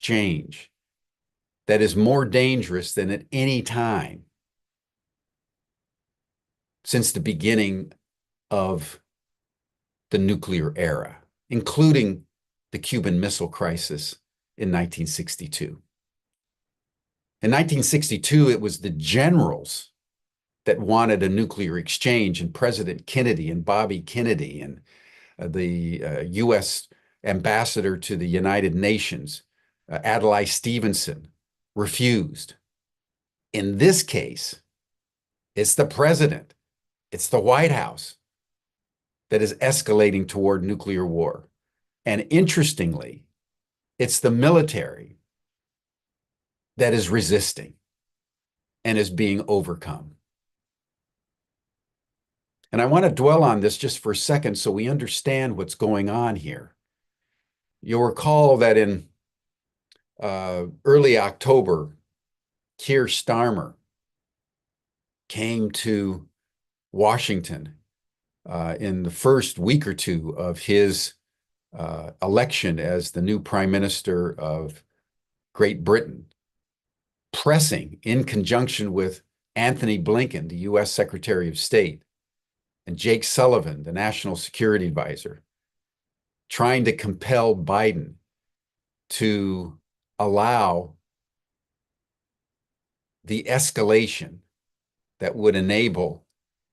exchange that is more dangerous than at any time since the beginning of the nuclear era, including the Cuban Missile Crisis in 1962. In 1962, it was the generals that wanted a nuclear exchange, and President Kennedy and Bobby Kennedy and the U.S. ambassador to the United Nations, Adlai Stevenson, refused. In this case, it's the president, it's the White House that is escalating toward nuclear war. And interestingly, it's the military that is resisting and is being overcome. And I want to dwell on this just for a second so we understand what's going on here. You'll recall that in early October, Keir Starmer came to Washington in the first week or two of his election as the new Prime Minister of Great Britain, pressing in conjunction with Anthony Blinken, the U.S. Secretary of State, and Jake Sullivan, the National Security Advisor, trying to compel Biden to allow the escalation that would enable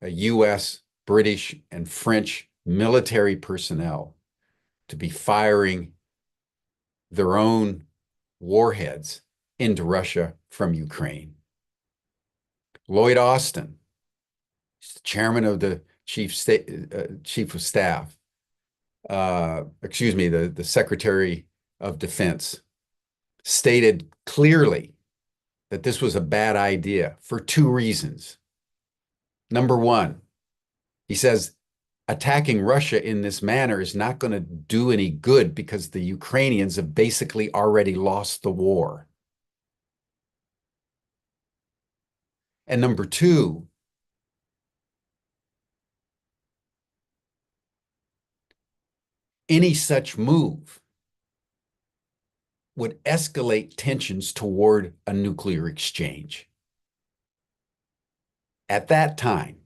a U.S., British, and French military personnel to be firing their own warheads into Russia from Ukraine. Lloyd Austin, the chairman of the chief of staff, the Secretary of Defense, stated clearly that this was a bad idea for two reasons. Number one, he says, attacking Russia in this manner is not going to do any good because the Ukrainians have basically already lost the war. And number two, any such move would escalate tensions toward a nuclear exchange. At that time,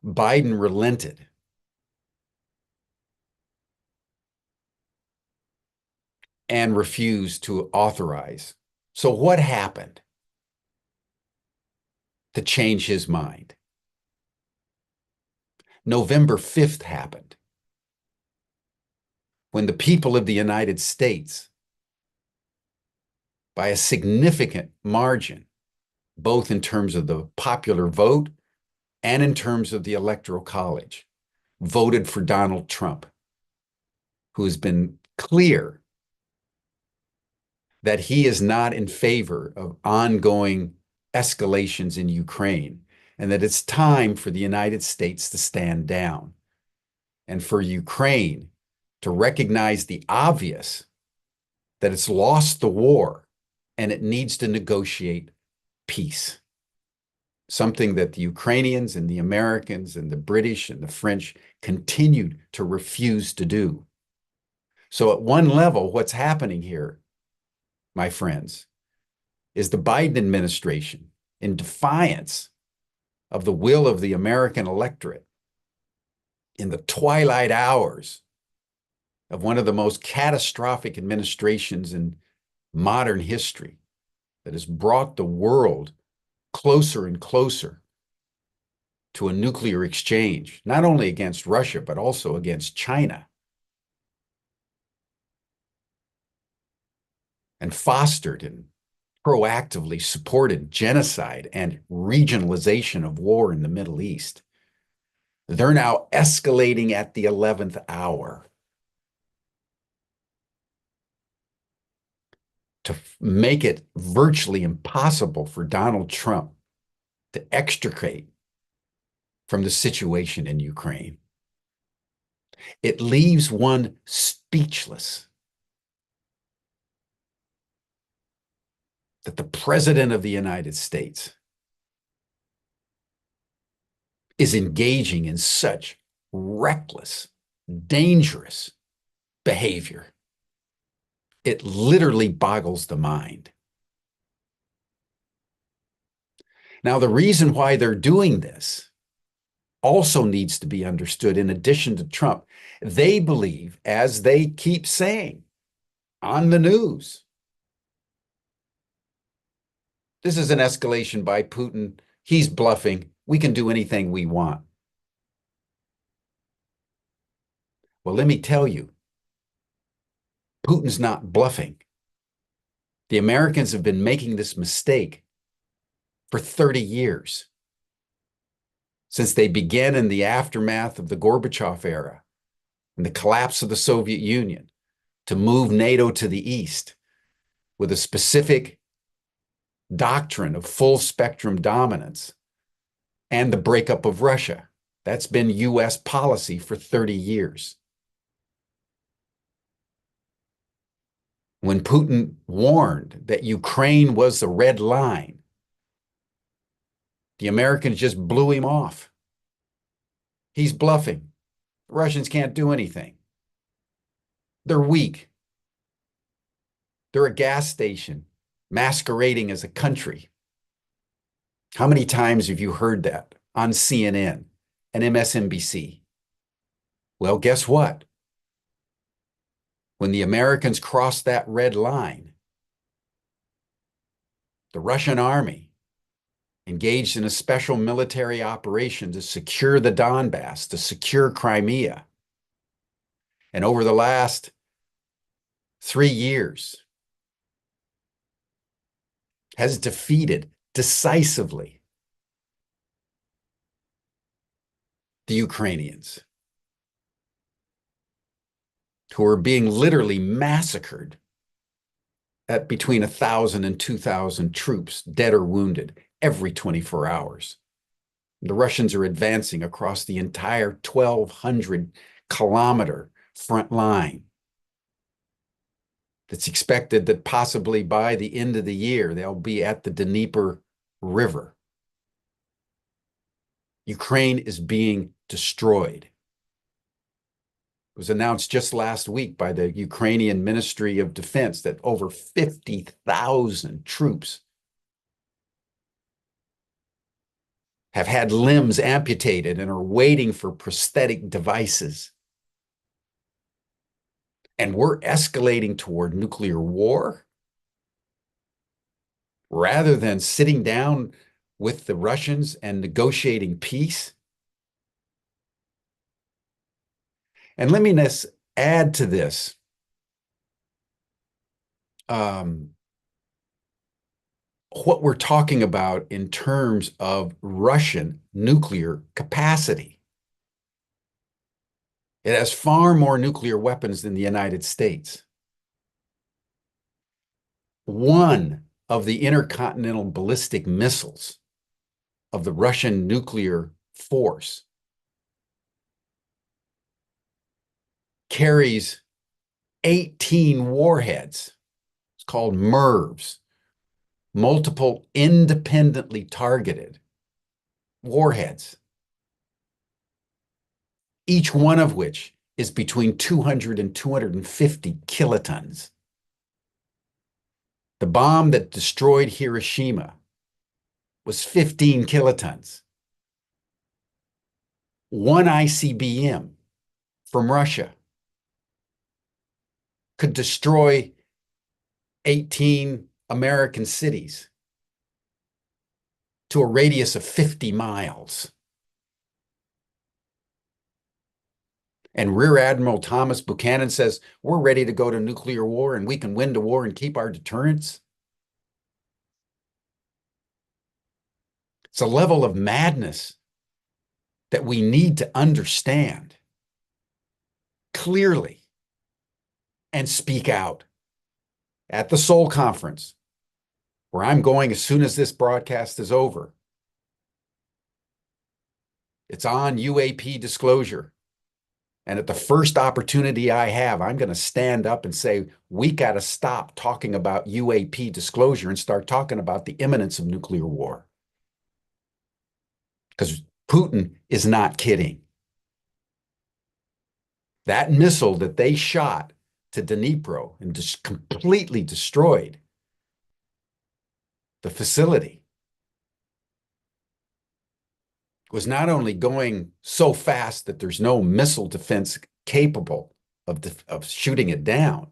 Biden relented and refused to authorize. So what happened to change his mind? November 5th happened, when the people of the United States, by a significant margin, both in terms of the popular vote and in terms of the Electoral College, voted for Donald Trump, who has been clear that he is not in favor of ongoing escalations in Ukraine, and that it's time for the United States to stand down and for Ukraine to recognize the obvious, that it's lost the war and it needs to negotiate peace. Something that the Ukrainians and the Americans and the British and the French continued to refuse to do. So at one level, what's happening here, my friends, is the Biden administration, in defiance of the will of the American electorate, in the twilight hours of one of the most catastrophic administrations in modern history that has brought the world closer and closer to a nuclear exchange, not only against Russia, but also against China, and fostered and proactively supported genocide and regionalization of war in the Middle East. They're now escalating at the 11th hour to make it virtually impossible for Donald Trump to extricate from the situation in Ukraine. It leaves one speechless that the President of the United States is engaging in such reckless, dangerous behavior. It literally boggles the mind. Now, the reason why they're doing this also needs to be understood in addition to Trump. They believe, as they keep saying on the news, this is an escalation by Putin. He's bluffing. We can do anything we want. Well, let me tell you, Putin's not bluffing. The Americans have been making this mistake for 30 years, since they began in the aftermath of the Gorbachev era and the collapse of the Soviet Union to move NATO to the east with a specific doctrine of full spectrum dominance and the breakup of Russia. That's been US policy for 30 years. When Putin warned that Ukraine was the red line, the Americans just blew him off. He's bluffing. The Russians can't do anything. They're weak. They're a gas station masquerading as a country. How many times have you heard that on CNN and MSNBC? Well, guess what? When the Americans crossed that red line, the Russian army engaged in a special military operation to secure the Donbass, to secure Crimea. And over the last 3 years, has defeated decisively the Ukrainians, who are being literally massacred at between 1,000 and 2,000 troops, dead or wounded, every 24 hours. The Russians are advancing across the entire 1,200-kilometer front line. It's expected that possibly by the end of the year, they'll be at the Dnieper River. Ukraine is being destroyed. It was announced just last week by the Ukrainian Ministry of Defense that over 50,000 troops have had limbs amputated and are waiting for prosthetic devices. And we're escalating toward nuclear war rather than sitting down with the Russians and negotiating peace. And let me add to this. What we're talking about in terms of Russian nuclear capacity. It has far more nuclear weapons than the United States. One of the intercontinental ballistic missiles of the Russian nuclear force carries 18 warheads. It's called MIRVs, multiple independently targeted warheads, each one of which is between 200 and 250 kilotons. The bomb that destroyed Hiroshima was 15 kilotons. One ICBM from Russia could destroy 18 American cities to a radius of 50 miles. And Rear Admiral Thomas Buchanan says, we're ready to go to nuclear war and we can win the war and keep our deterrence. It's a level of madness that we need to understand clearly and speak out. At the Seoul Conference, where I'm going as soon as this broadcast is over, it's on UAP disclosure. And at the first opportunity I have, I'm going to stand up and say, we got to stop talking about UAP disclosure and start talking about the imminence of nuclear war. Because Putin is not kidding. That missile that they shot to Dnipro and just completely destroyed the facility, was not only going so fast that there's no missile defense capable of shooting it down,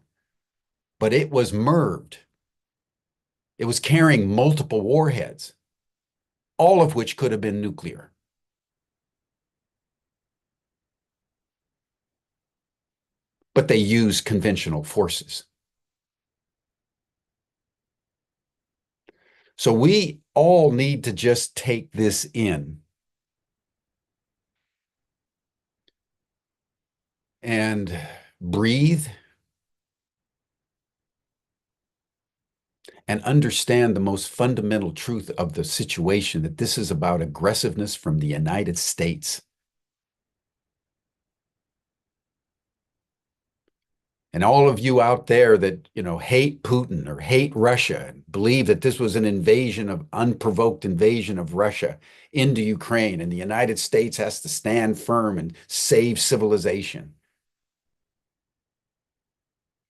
but it was MIRVed. It was carrying multiple warheads, all of which could have been nuclear. But they used conventional forces. So we all need to just take this in and breathe and understand the most fundamental truth of the situation, that this is about aggressiveness from the United States. And all of you out there that, hate Putin or hate Russia, and believe that this was an unprovoked invasion of Russia into Ukraine, and the United States has to stand firm and save civilization,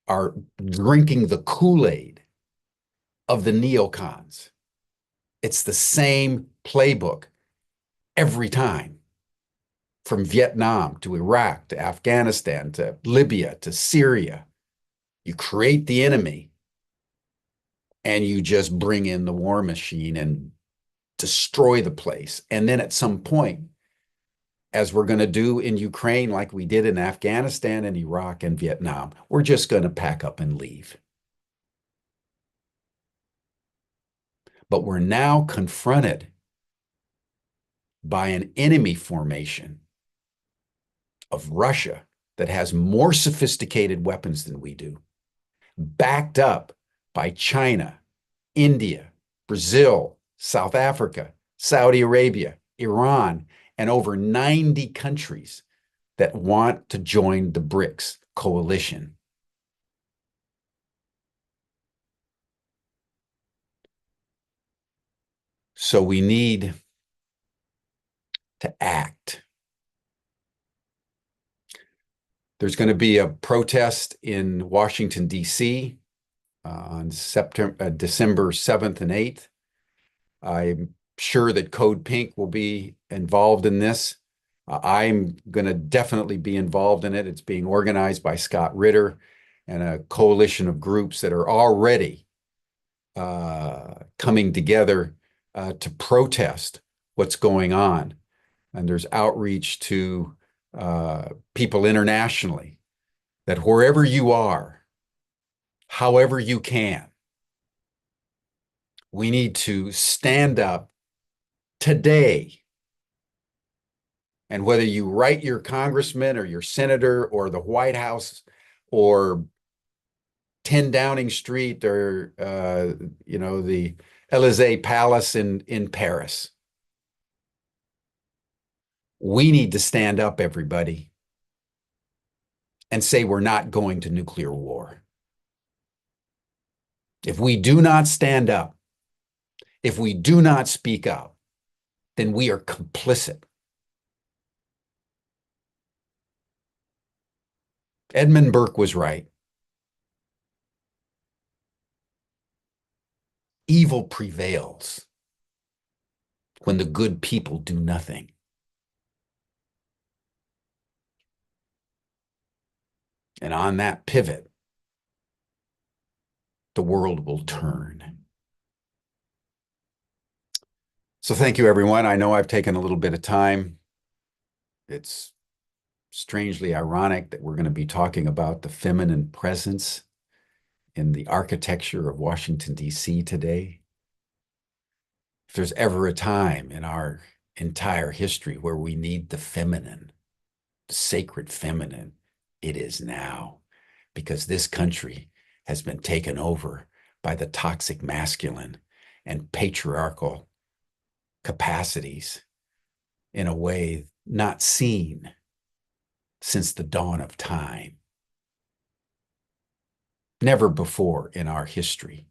are drinking the Kool-Aid of the neocons. It's the same playbook every time, from Vietnam to Iraq to Afghanistan to Libya to Syria. You create the enemy and you just bring in the war machine and destroy the place. And then at some point, as we're going to do in Ukraine, like we did in Afghanistan and Iraq and Vietnam, we're just going to pack up and leave. But we're now confronted by an enemy formation of Russia that has more sophisticated weapons than we do, backed up by China, India, Brazil, South Africa, Saudi Arabia, Iran, and over 90 countries that want to join the BRICS coalition. So we need to act. There's going to be a protest in Washington, D.C. On December 7th and 8th. I'm sure that Code Pink will be involved in this. I'm going to definitely be involved in it. It's being organized by Scott Ritter and a coalition of groups that are already coming together to protest what's going on. And there's outreach to people internationally that wherever you are, however you can, we need to stand up today. And whether you write your congressman or your senator or the White House or 10 Downing Street or, the Élysée Palace in Paris, we need to stand up, everybody, and say we're not going to nuclear war. If we do not stand up, if we do not speak up, then we are complicit. Edmund Burke was right. Evil prevails when the good people do nothing. And on that pivot, the world will turn. So thank you, everyone. I know I've taken a little bit of time. It's strangely ironic that we're going to be talking about the feminine presence in the architecture of Washington, D.C. today. If there's ever a time in our entire history where we need the feminine, the sacred feminine, it is now, because this country has been taken over by the toxic masculine and patriarchal capacities in a way not seen since the dawn of time. Never before in our history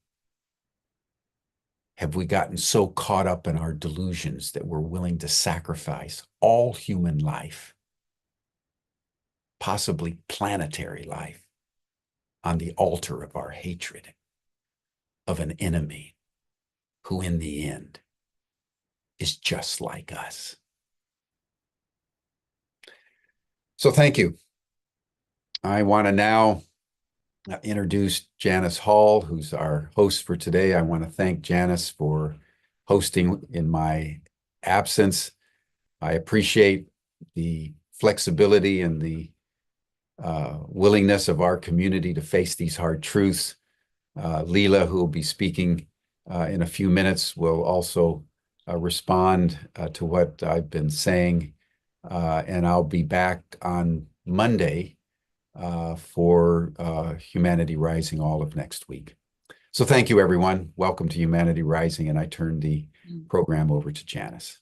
have we gotten so caught up in our delusions that we're willing to sacrifice all human life, possibly planetary life, on the altar of our hatred of an enemy who in the end is just like us. So thank you. I want to now introduce Janice Hall, who's our host for today. I want to thank Janice for hosting in my absence. I appreciate the flexibility and the willingness of our community to face these hard truths. Lila, who will be speaking in a few minutes, will also respond to what I've been saying. And I'll be back on Monday for Humanity Rising all of next week. So thank you, everyone. Welcome to Humanity Rising, and I turn the program over to Janice.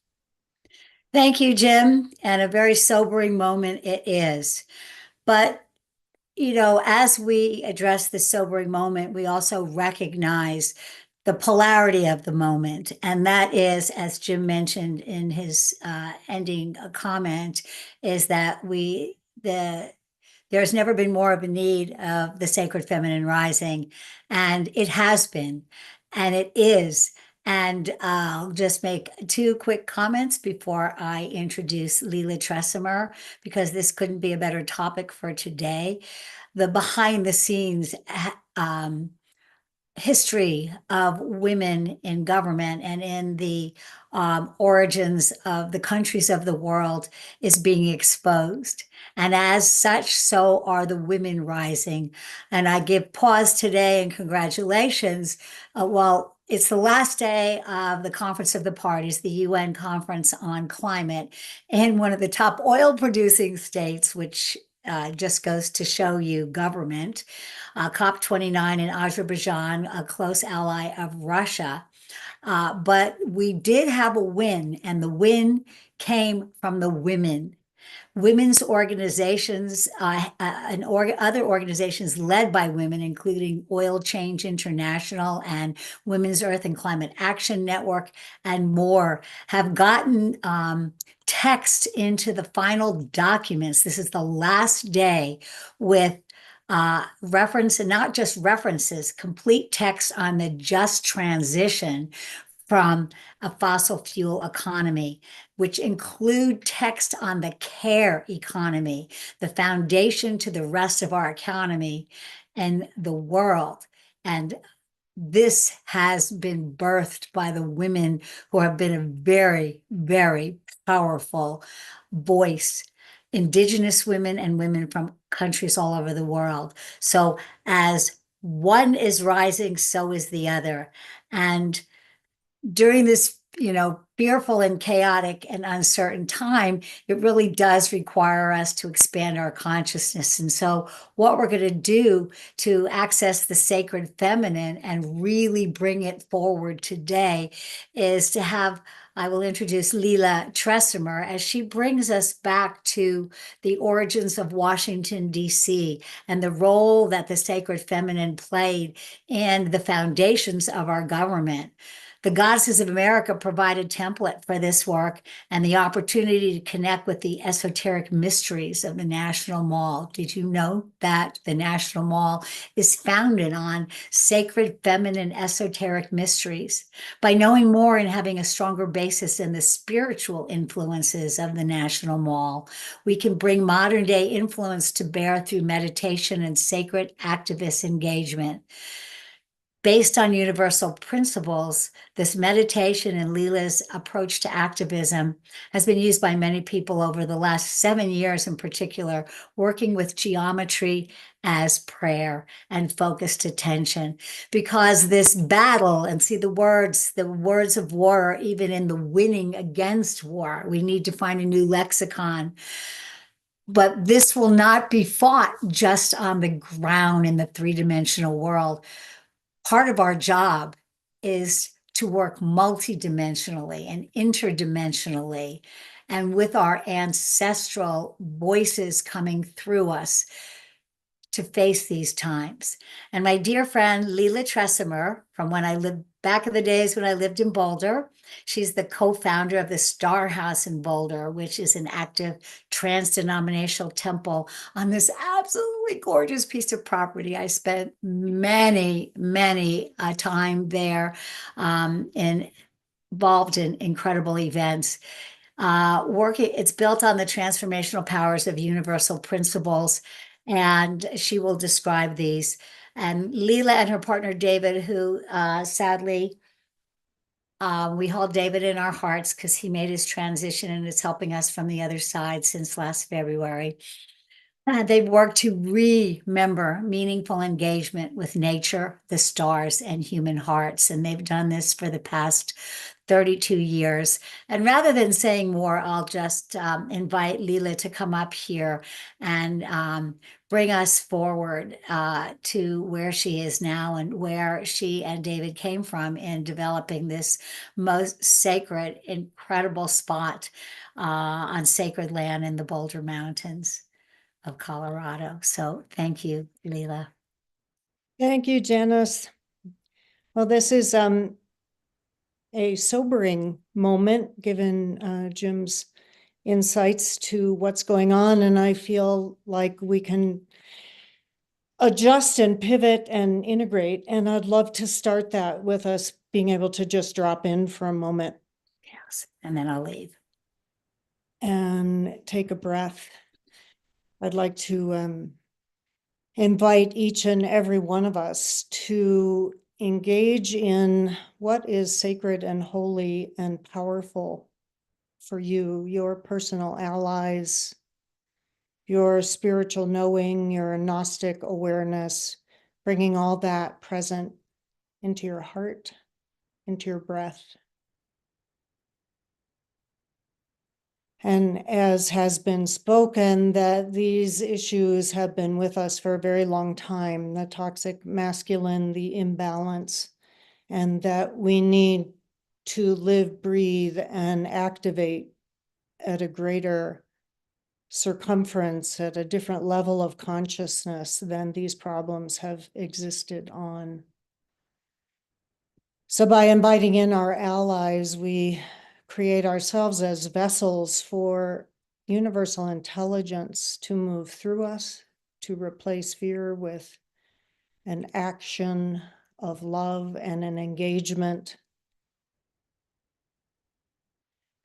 Thank you, Jim, and a very sobering moment it is. But, you know, as we address this sobering moment, we also recognize the polarity of the moment. And that is, as Jim mentioned in his ending comment, is that there's never been more of a need of the sacred feminine rising, and it has been, and it is. And I'll just make two quick comments before I introduce Lila Tresemer, because this couldn't be a better topic for today. The behind the scenes history of women in government and in the origins of the countries of the world is being exposed. And as such, so are the women rising. And I give pause today and congratulations. Well, it's the last day of the Conference of the Parties, the UN Conference on Climate, in one of the top oil producing states, which just goes to show you government. COP29 in Azerbaijan, a close ally of Russia. But we did have a win, and the win came from the women. Women's organizations and other organizations led by women, including Oil Change International and Women's Earth and Climate Action Network and more, have gotten text into the final documents. This is the last day with reference, and not just references, complete text on the just transition from a fossil fuel economy, which include text on the care economy, the foundation to the rest of our economy and the world. And this has been birthed by the women who have been a very, very powerful voice, Indigenous women and women from countries all over the world. So as one is rising, so is the other. And during this, fearful and chaotic and uncertain time, it really does require us to expand our consciousness. And so what we're going to do to access the sacred feminine and really bring it forward today is to have, I will introduce Lila Tresemer as she brings us back to the origins of Washington, D.C. and the role that the sacred feminine played in the foundations of our government. The Goddesses of America provide a template for this work and the opportunity to connect with the esoteric mysteries of the National Mall. Did you know that the National Mall is founded on sacred feminine esoteric mysteries? By knowing more and having a stronger basis in the spiritual influences of the National Mall, we can bring modern day influence to bear through meditation and sacred activist engagement. Based on universal principles, this meditation and Lila's approach to activism has been used by many people over the last 7 years in particular, working with geometry as prayer and focused attention. Because this battle, and see the words of war, even in the winning against war, we need to find a new lexicon. But this will not be fought just on the ground in the three-dimensional world. Part of our job is to work multidimensionally and interdimensionally, and with our ancestral voices coming through us to face these times. And my dear friend Lila Tresemer, from when I lived back in the days when I lived in Boulder. She's the co-founder of the StarHouse in Boulder, which is an active trans-denominational temple on this absolutely gorgeous piece of property. I spent many time there, and involved in incredible events. It's built on the transformational powers of universal principles, and she will describe these. And Lila and her partner David, who sadly, we hold David in our hearts because he made his transition and is helping us from the other side since last February. They've worked to remember meaningful engagement with nature, the stars, and human hearts. And they've done this for the past 32 years. And rather than saying more, I'll just invite Lila to come up here and bring us forward to where she is now and where she and David came from in developing this most sacred, incredible spot on sacred land in the Boulder Mountains of Colorado. So thank you, Lila. Thank you, Janice. Well, this is a sobering moment given Jim's insights to what's going on, and I feel like we can adjust and pivot and integrate, and I'd love to start that with us being able to just drop in for a moment. Yes, and then I'll leave. And take a breath. I'd like to invite each and every one of us to engage in what is sacred and holy and powerful for you, your personal allies, your spiritual knowing, your Gnostic awareness, bringing all that present into your heart, into your breath. And as has been spoken, that these issues have been with us for a very long time, the toxic masculine, the imbalance, and that we need to live, breathe, and activate at a greater circumference, at a different level of consciousness than these problems have existed on. So by inviting in our allies, we create ourselves as vessels for universal intelligence to move through us, to replace fear with an action of love and an engagement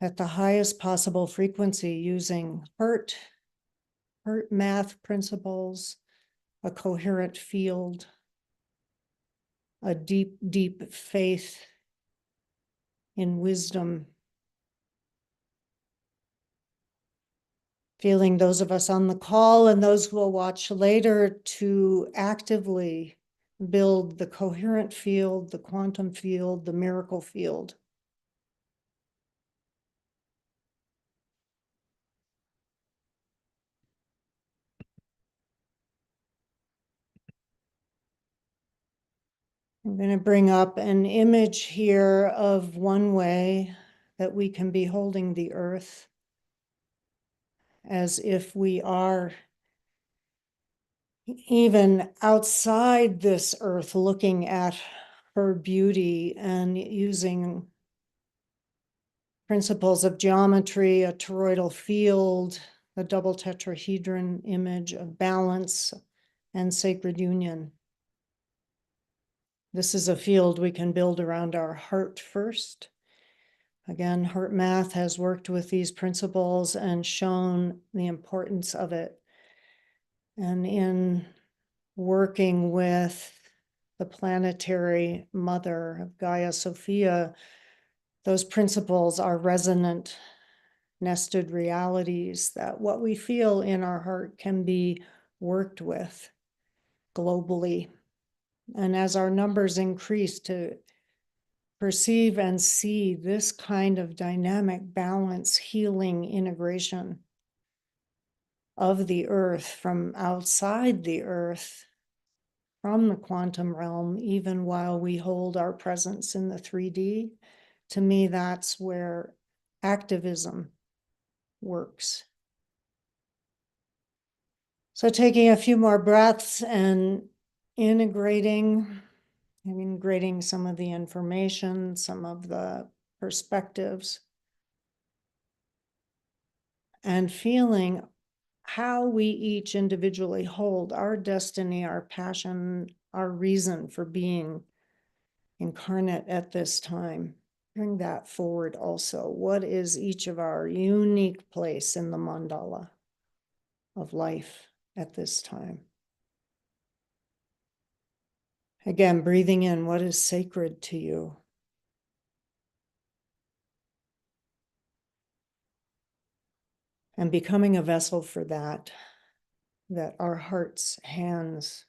at the highest possible frequency using heart math principles, a coherent field, a deep faith in wisdom. Feeling those of us on the call and those who will watch later to actively build the coherent field, the quantum field, the miracle field. I'm going to bring up an image here of one way that we can be holding the earth as if we are even outside this earth, looking at her beauty and using principles of geometry, a toroidal field, the double tetrahedron image of balance and sacred union. This is a field we can build around our heart first. Again, heart math has worked with these principles and shown the importance of it. And in working with the planetary mother of Gaia Sophia, those principles are resonant, nested realities that what we feel in our heart can be worked with globally. And as our numbers increase, to perceive and see this kind of dynamic balance, healing, integration of the earth from outside the earth, from the quantum realm, even while we hold our presence in the 3D, to me, that's where activism works. So taking a few more breaths and integrating integrating some of the information, some of the perspectives, and feeling how we each individually hold our destiny, our passion, our reason for being incarnate at this time. Bring that forward also. What is each of our unique place in the mandala of life at this time? Again, breathing in, what is sacred to you? And becoming a vessel for that, that our hearts, hands,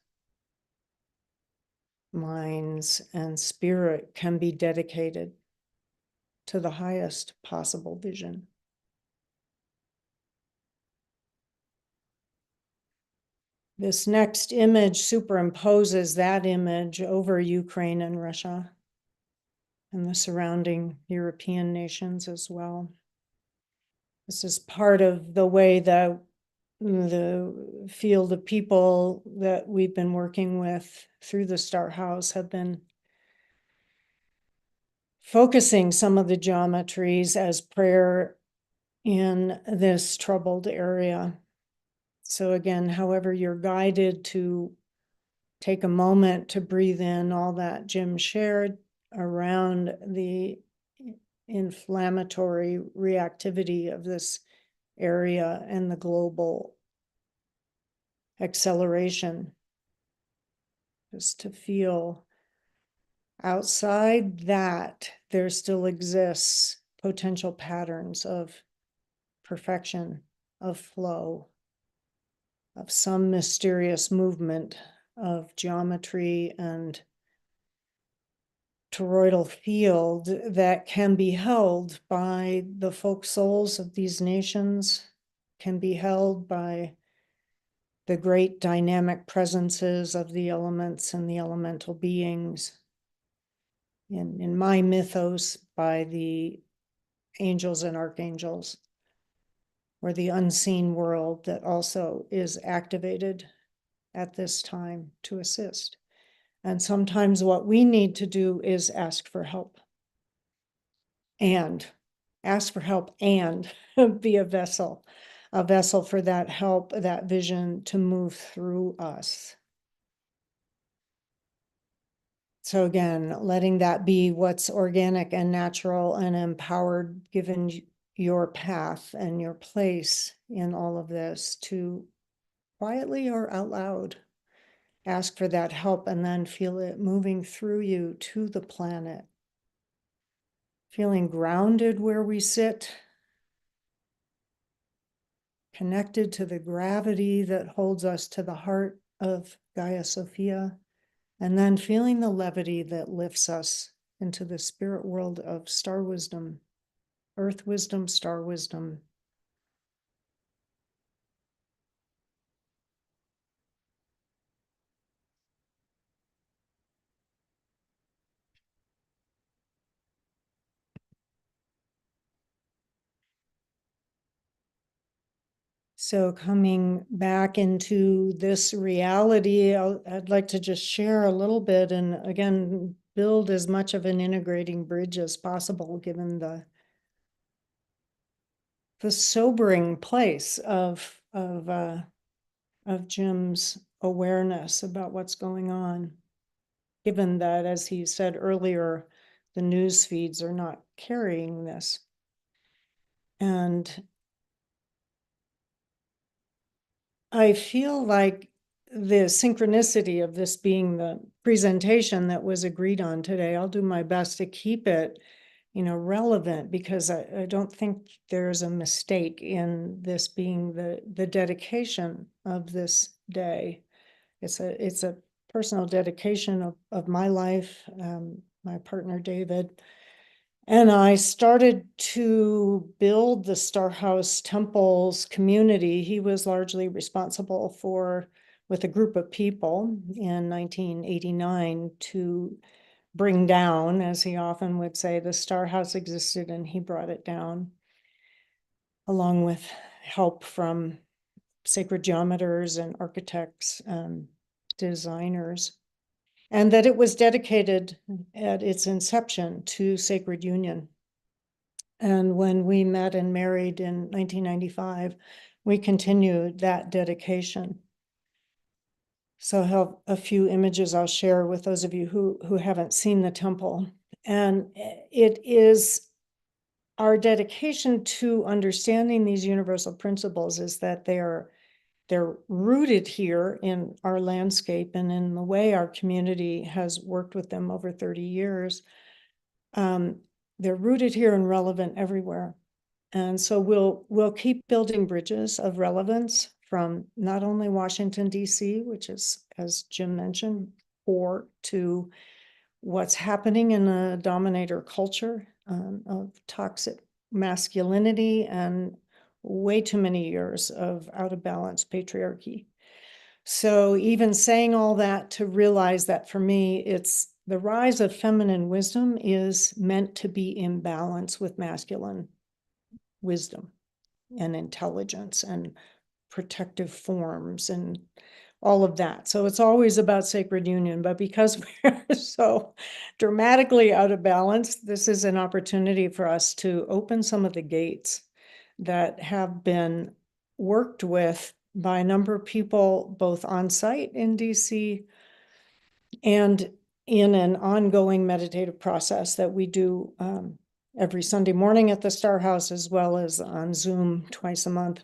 minds, and spirit can be dedicated to the highest possible vision. This next image superimposes that image over Ukraine and Russia and the surrounding European nations as well. This is part of the way that the field of people that we've been working with through the StarHouse have been focusing some of the geometries as prayer in this troubled area. So again, however you're guided to take a moment to breathe in all that Jim shared around the inflammatory reactivity of this area and the global acceleration. Just to feel outside that there still exists potential patterns of perfection, of flow, of some mysterious movement of geometry and toroidal field that can be held by the folk souls of these nations, can be held by the great dynamic presences of the elements and the elemental beings. In my mythos, by the angels and archangels, or the unseen world that also is activated at this time to assist. And sometimes what we need to do is ask for help. And ask for help and be a vessel for that help, that vision to move through us. So again, letting that be what's organic and natural and empowered, given your path and your place in all of this, to quietly or out loud ask for that help and then feel it moving through you to the planet. Feeling grounded where we sit, connected to the gravity that holds us to the heart of Gaia Sophia, and then feeling the levity that lifts us into the spirit world of star wisdom, earth wisdom, star wisdom. So coming back into this reality, I'd like to just share a little bit and again, build as much of an integrating bridge as possible, given the sobering place of Jim's awareness about what's going on, given that, as he said earlier, the news feeds are not carrying this. And I feel like the synchronicity of this being the presentation that was agreed on today, I'll do my best to keep it, relevant, because I don't think there's a mistake in this being the dedication of this day. It's a personal dedication of my life, my partner David. And I started to build the StarHouse Temples community. He was largely responsible for, with a group of people in 1989, to bring down, as he often would say, the StarHouse existed and he brought it down, along with help from sacred geometers and architects and designers. and that it was dedicated at its inception to sacred union. And when we met and married in 1995, we continued that dedication. So I have a few images I'll share with those of you who haven't seen the temple. And it is our dedication to understanding these universal principles is that they're rooted here in our landscape and in the way our community has worked with them over 30 years. They're rooted here and relevant everywhere. And so we'll keep building bridges of relevance from not only Washington, D.C., which is, as Jim mentioned, or to what's happening in the dominator culture of toxic masculinity and way too many years of out of balance patriarchy. So even saying all that to realize that for me, it's the rise of feminine wisdom is meant to be in balance with masculine wisdom and intelligence and protective forms and all of that. So it's always about sacred union, but because we're so dramatically out of balance, this is an opportunity for us to open some of the gates that have been worked with by a number of people, both on site in DC and in an ongoing meditative process that we do every Sunday morning at the StarHouse, as well as on Zoom twice a month.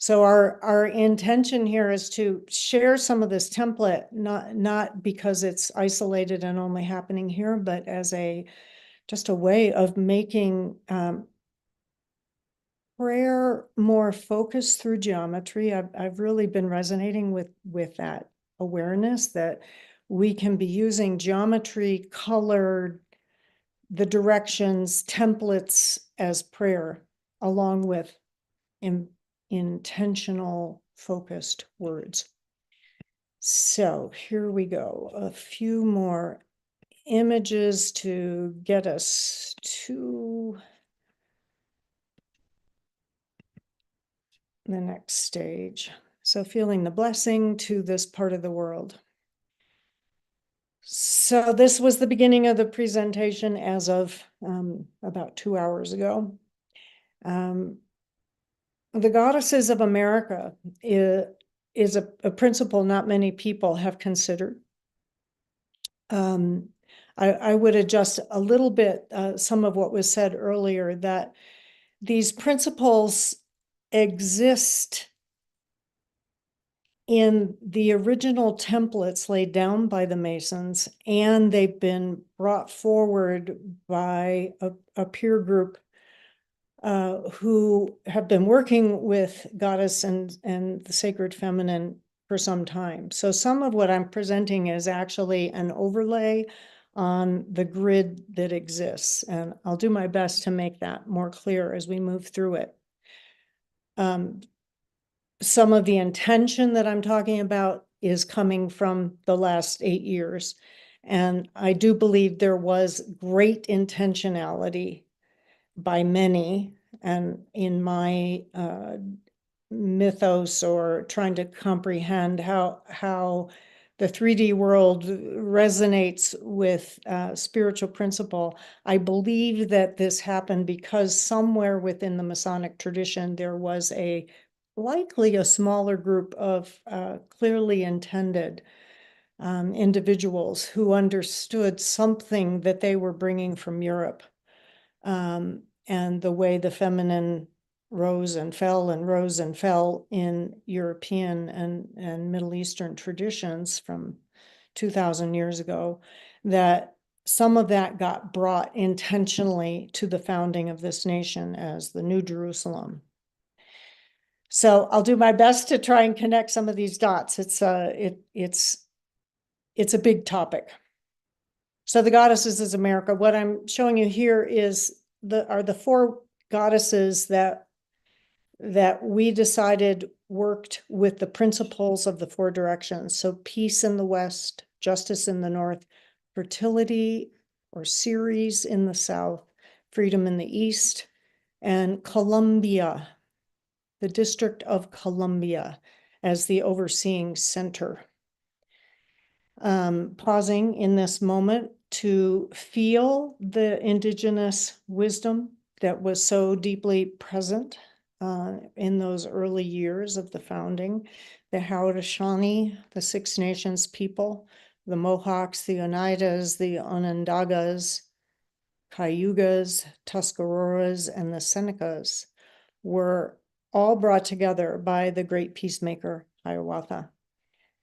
So our intention here is to share some of this template, not because it's isolated and only happening here, but as just a way of making prayer more focused through geometry. I've really been resonating with that awareness that we can be using geometry, colored, the directions, templates as prayer, along with intentional, focused words. So here we go. A few more images to get us to the next stage. So feeling the blessing to this part of the world. So this was the beginning of the presentation as of about 2 hours ago. The Goddesses of America is a principle not many people have considered. I would adjust a little bit some of what was said earlier, that these principles exist in the original templates laid down by the Masons, and they've been brought forward by a peer group who have been working with Goddess and the sacred feminine for some time. So some of what I'm presenting is actually an overlay on the grid that exists, and I'll do my best to make that more clear as we move through it. Some of the intention that I'm talking about is coming from the last 8 years. And I do believe there was great intentionality by many, and in my mythos or trying to comprehend how the 3D world resonates with spiritual principle, I believe that this happened because somewhere within the Masonic tradition, there was likely a smaller group of clearly intended individuals who understood something that they were bringing from Europe, and the way the feminine rose and fell in European and Middle Eastern traditions from 2,000 years ago, that some of that got brought intentionally to the founding of this nation as the New Jerusalem. So I'll do my best to try and connect some of these dots. It's a big topic. So the Goddesses of America, what I'm showing you here are the 4 goddesses that we decided worked with the principles of the 4 directions. So peace in the West, justice in the North, fertility or Ceres in the South, freedom in the East, and Columbia, the District of Columbia, as the overseeing center. pausing in this moment to feel the indigenous wisdom that was so deeply present in those early years of the founding. The Haudenosaunee, the Six Nations people, the Mohawks, the Oneidas, the Onondagas, Cayugas, Tuscaroras, and the Senecas were all brought together by the great peacemaker, Hiawatha.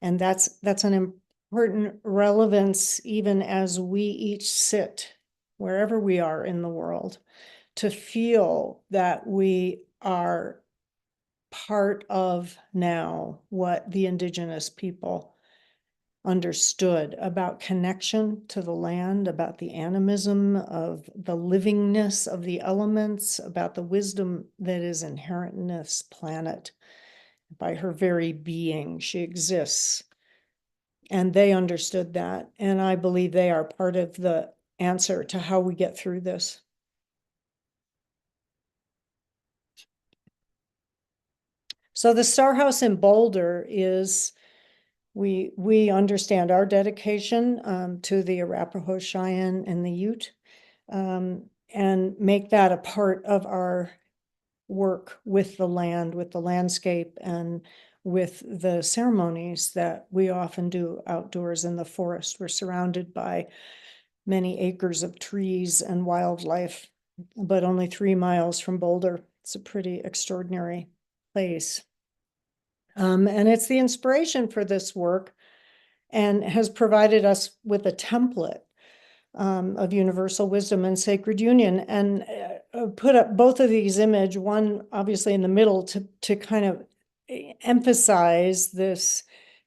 And that's an important relevance even as we each sit wherever we are in the world, to feel that we are part of now what the indigenous people understood about connection to the land, about the animism of the livingness of the elements, about the wisdom that is inherent in this planet. By her very being, she exists. And they understood that. And I believe they are part of the answer to how we get through this. So the StarHouse in Boulder is, we understand our dedication to the Arapaho, Cheyenne, and the Ute, and make that a part of our work with the land, with the landscape, and with the ceremonies that we often do outdoors in the forest. We're surrounded by many acres of trees and wildlife, but only 3 miles from Boulder. It's a pretty extraordinary place. And it's the inspiration for this work and has provided us with a template of universal wisdom and sacred union, and put up both of these images, one obviously in the middle to kind of emphasize this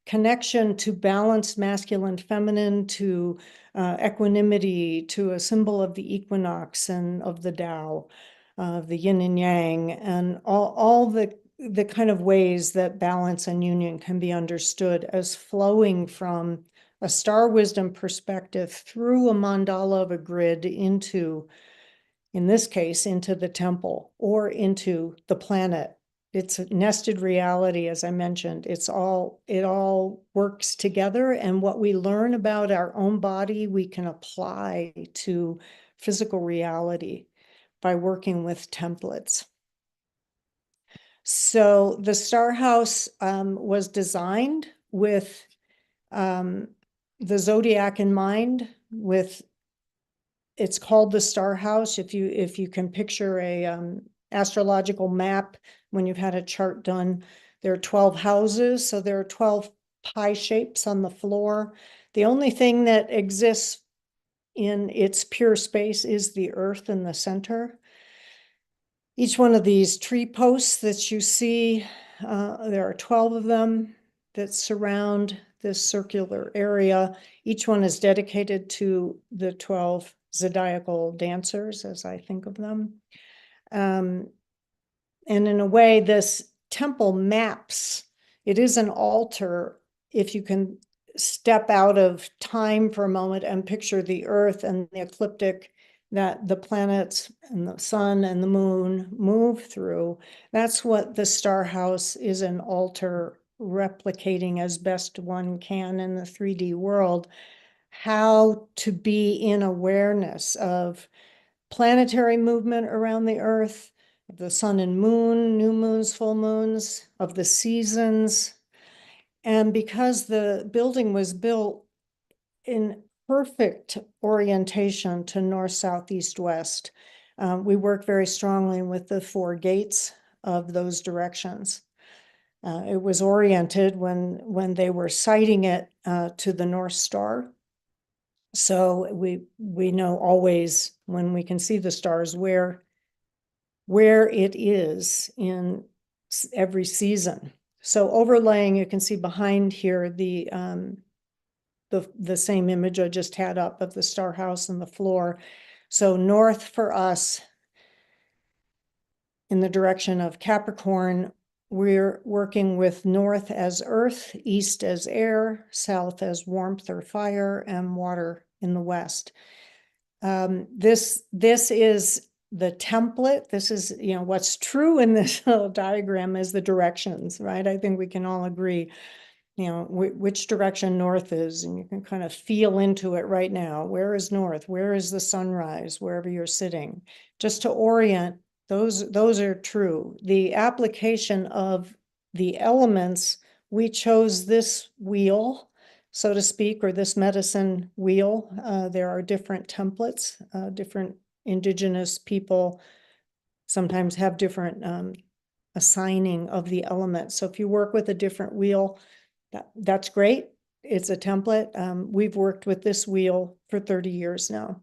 connection to balanced masculine, feminine, to equanimity, to a symbol of the equinox and of the Tao, the yin and yang, and all the kind of ways that balance and union can be understood as flowing from a star wisdom perspective through a mandala of a grid into, in this case, into the temple or into the planet. It's a nested reality, as I mentioned. It all works together, and what we learn about our own body, we can apply to physical reality by working with templates. So the StarHouse was designed with the zodiac in mind. With, it's called the StarHouse. If you can picture a astrological map, when you've had a chart done, there are 12 houses, so there are 12 pie shapes on the floor. The only thing that exists in its pure space is the earth in the center. Each one of these tree posts that you see, there are 12 of them that surround this circular area. Each one is dedicated to the 12 zodiacal dancers, as I think of them. And in a way, this temple maps, it is an altar. If you can step out of time for a moment and picture the earth and the ecliptic that the planets and the sun and the moon move through, that's what the StarHouse is, an altar replicating as best one can in the 3D world, how to be in awareness of planetary movement around the earth, of the sun and moon, new moons, full moons, of the seasons. And because the building was built in perfect orientation to north, south, east, west, we work very strongly with the 4 gates of those directions. It was oriented when they were sighting it to the North Star. So we know always when we can see the stars where it is in every season. So overlaying, you can see behind here the same image I just had up of the StarHouse and the floor. So north for us, in the direction of Capricorn, we're working with north as earth, east as air, south as warmth or fire, and water in the west. This is the template. This is, what's true in this little diagram is the directions, right? I think we can all agree. which direction north is, and you can kind of feel into it right now. Where is north? Where is the sunrise? Wherever you're sitting, just to orient, those are true. The application of the elements, we chose this wheel, so to speak, or this medicine wheel. There are different templates, different indigenous people sometimes have different assigning of the elements. So if you work with a different wheel, that's great. It's a template. We've worked with this wheel for 30 years now.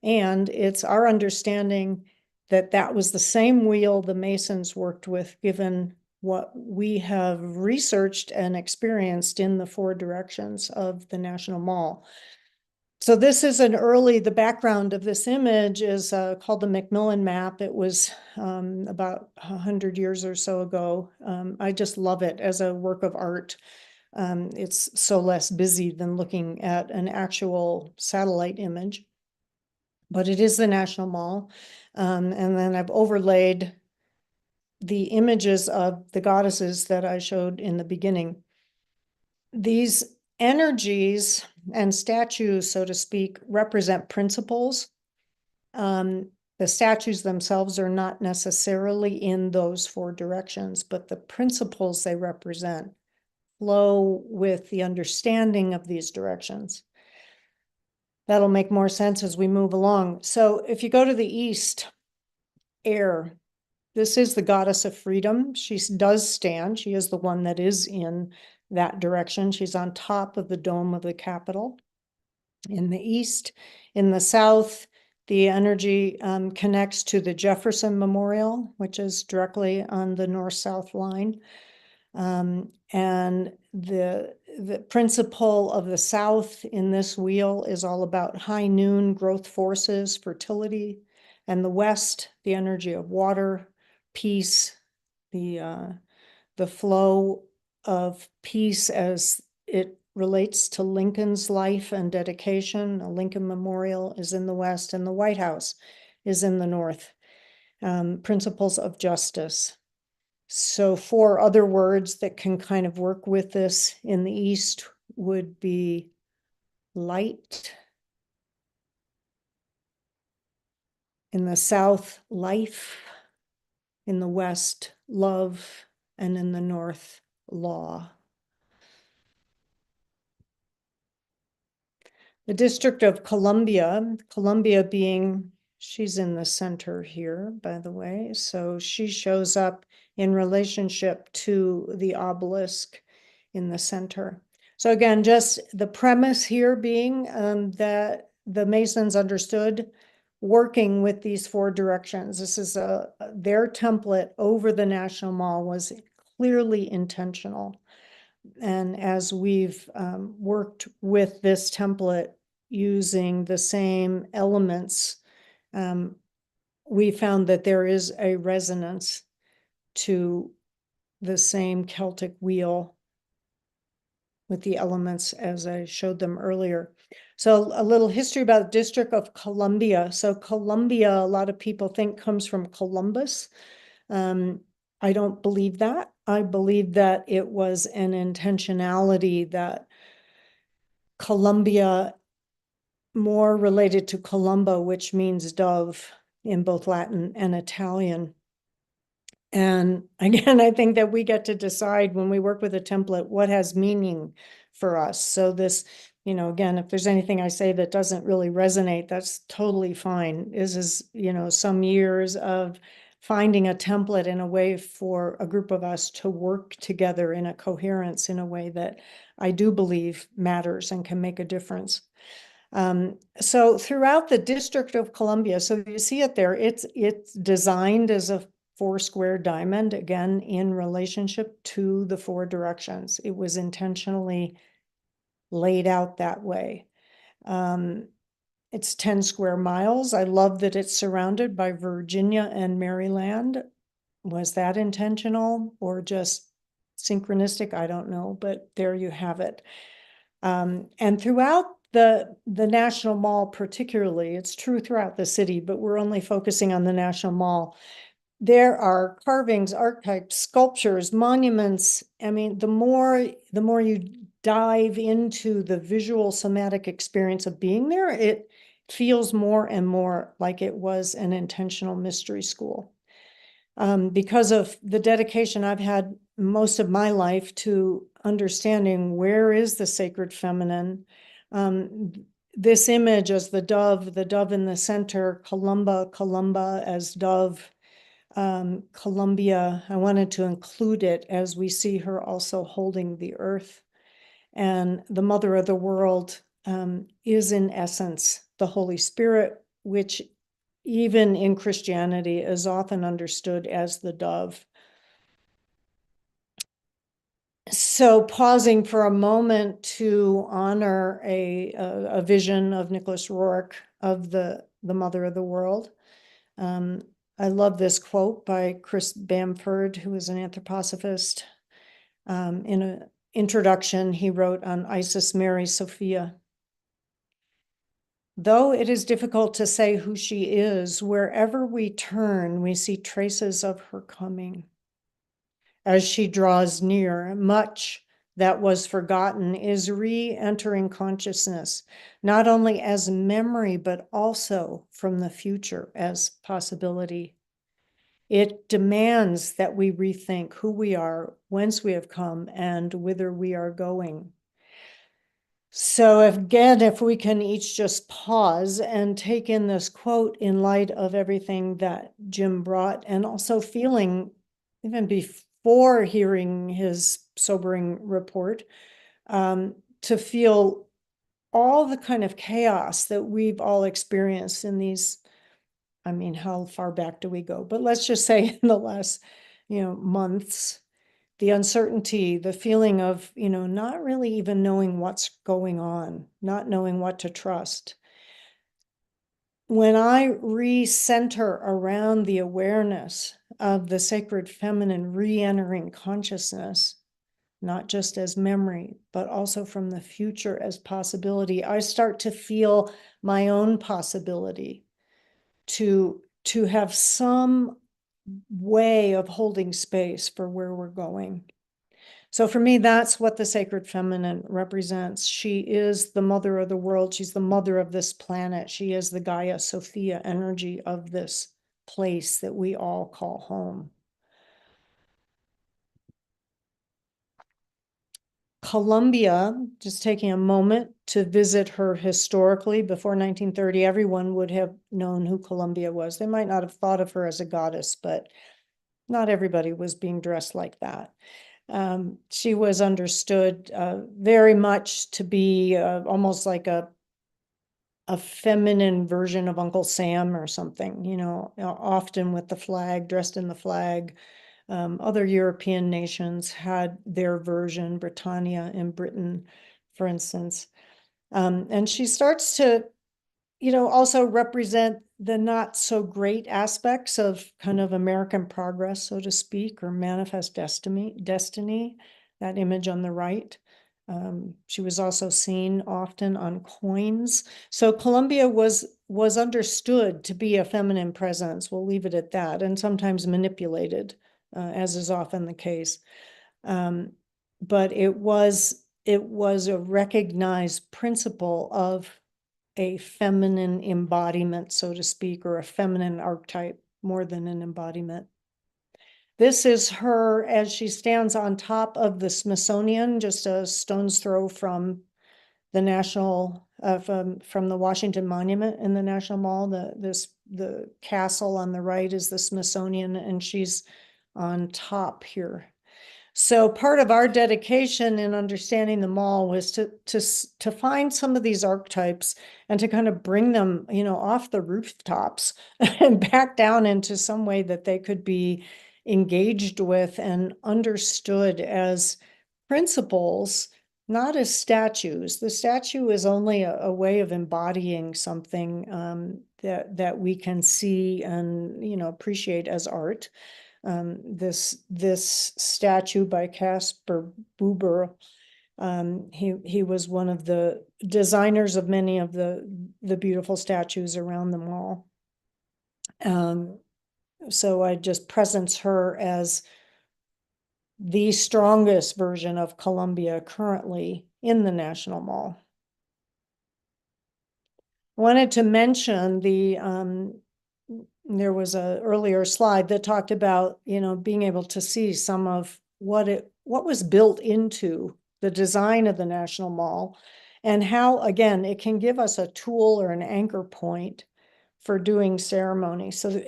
And it's our understanding that that was the same wheel the Masons worked with, given what we have researched and experienced in the 4 directions of the National Mall. So this is the background of this image is called the Macmillan map. It was about 100 years or so ago. I just love it as a work of art. It's so less busy than looking at an actual satellite image, but it is the National Mall. And then I've overlaid the images of the goddesses that I showed in the beginning. These energies and statues, so to speak, represent principles. The statues themselves are not necessarily in those 4 directions, but the principles they represent flow with the understanding of these directions. That'll make more sense as we move along. So if you go to the east, air, this is the goddess of freedom. She does stand. She is the one that is in that direction. She's on top of the dome of the Capitol in the east. In the south, the energy connects to the Jefferson Memorial, which is directly on the north-south line. And the principle of the South in this wheel is all about high noon, growth forces, fertility, and the West, the energy of water, peace, the flow of peace as it relates to Lincoln's life and dedication. A Lincoln Memorial is in the West, and the White House is in the North. Principles of justice. So 4 other words that can kind of work with this in the East would be light. In the South, life. In the West, love. And in the North, law. The District of Columbia, Columbia being, she's in the center here, by the way. So she shows up in relationship to the obelisk in the center. So again, just the premise here being that the Masons understood working with these 4 directions. This is their template over the National Mall was clearly intentional. And as we've worked with this template using the same elements, we found that there is a resonance to the same Celtic wheel with the elements as I showed them earlier. So a little history about the District of Columbia. So Columbia, a lot of people think comes from Columbus. I don't believe that. I believe that it was an intentionality that Columbia, more related to Columba, which means dove in both Latin and Italian. And again, I think that we get to decide when we work with a template what has meaning for us. So this, again, if there's anything I say that doesn't really resonate, that's totally fine. This is, some years of finding a template in a way for a group of us to work together in a coherence in a way that I do believe matters and can make a difference. So throughout the District of Columbia, so you see it there, it's designed as a 4-square diamond, again, in relationship to the 4 directions. It was intentionally laid out that way. It's 10 square miles. I love that it's surrounded by Virginia and Maryland. Was that intentional or just synchronistic? I don't know, but there you have it. And throughout the National Mall particularly, it's true throughout the city, but we're only focusing on the National Mall. There are carvings, archetypes, sculptures, monuments. I mean, the more you dive into the visual somatic experience of being there, it feels more and more like it was an intentional mystery school. Because of the dedication I've had most of my life to understanding where is the sacred feminine, this image as the dove in the center, Columba as dove, Columbia, I wanted to include it as we see her also holding the earth. And the mother of the world is in essence the Holy Spirit, which even in Christianity is often understood as the dove. So pausing for a moment to honor a vision of Nicholas Roerich of the mother of the world. I love this quote by Chris Bamford, who is an anthroposophist. In an introduction, he wrote on Isis Mary Sophia. Though it is difficult to say who she is, wherever we turn, we see traces of her coming. As she draws near, much that was forgotten is re-entering consciousness, not only as memory, but also from the future as possibility. It demands that we rethink who we are, whence we have come, and whither we are going. So again, if we can each just pause and take in this quote in light of everything that Jim brought, and also feeling, even before hearing his sobering report, to feel all the kind of chaos that we've all experienced in these, I mean, how far back do we go? But let's just say in the last, months, the uncertainty, the feeling of, not really even knowing what's going on, not knowing what to trust. When I recenter around the awareness of the sacred feminine re-entering consciousness, not just as memory, but also from the future as possibility, I start to feel my own possibility to have some way of holding space for where we're going. So for me, that's what the sacred feminine represents. She is the mother of the world. She's the mother of this planet. She is the Gaia Sophia energy of this place that we all call home. Columbia, just taking a moment to visit her historically, before 1930, everyone would have known who Columbia was. They might not have thought of her as a goddess, but not everybody was being dressed like that. She was understood very much to be almost like a feminine version of Uncle Sam or something, often with the flag, dressed in the flag. Other European nations had their version, Britannia in Britain, for instance. And she starts to, also represent the not so great aspects of kind of American progress, so to speak, or manifest destiny, that image on the right. She was also seen often on coins. So Columbia was understood to be a feminine presence. We'll leave it at that, and sometimes manipulated, as is often the case. But it was a recognized principle of a feminine embodiment, so to speak, or a feminine archetype more than an embodiment. This is her as she stands on top of the Smithsonian, just a stone's throw from the from the Washington Monument in the National Mall. The castle on the right is the Smithsonian, and she's on top here. So part of our dedication in understanding the mall was to find some of these archetypes and to kind of bring them, off the rooftops and back down into some way that they could be engaged with and understood as principles, not as statues. The statue is only a way of embodying something that we can see and, appreciate as art. This statue by Caspar Buber, he was one of the designers of many of the beautiful statues around the mall. So I just presence her as the strongest version of Columbia currently in the National Mall. I wanted to mention there was a earlier slide that talked about, being able to see some of what was built into the design of the National Mall, and how, again, it can give us a tool or an anchor point for doing ceremony. So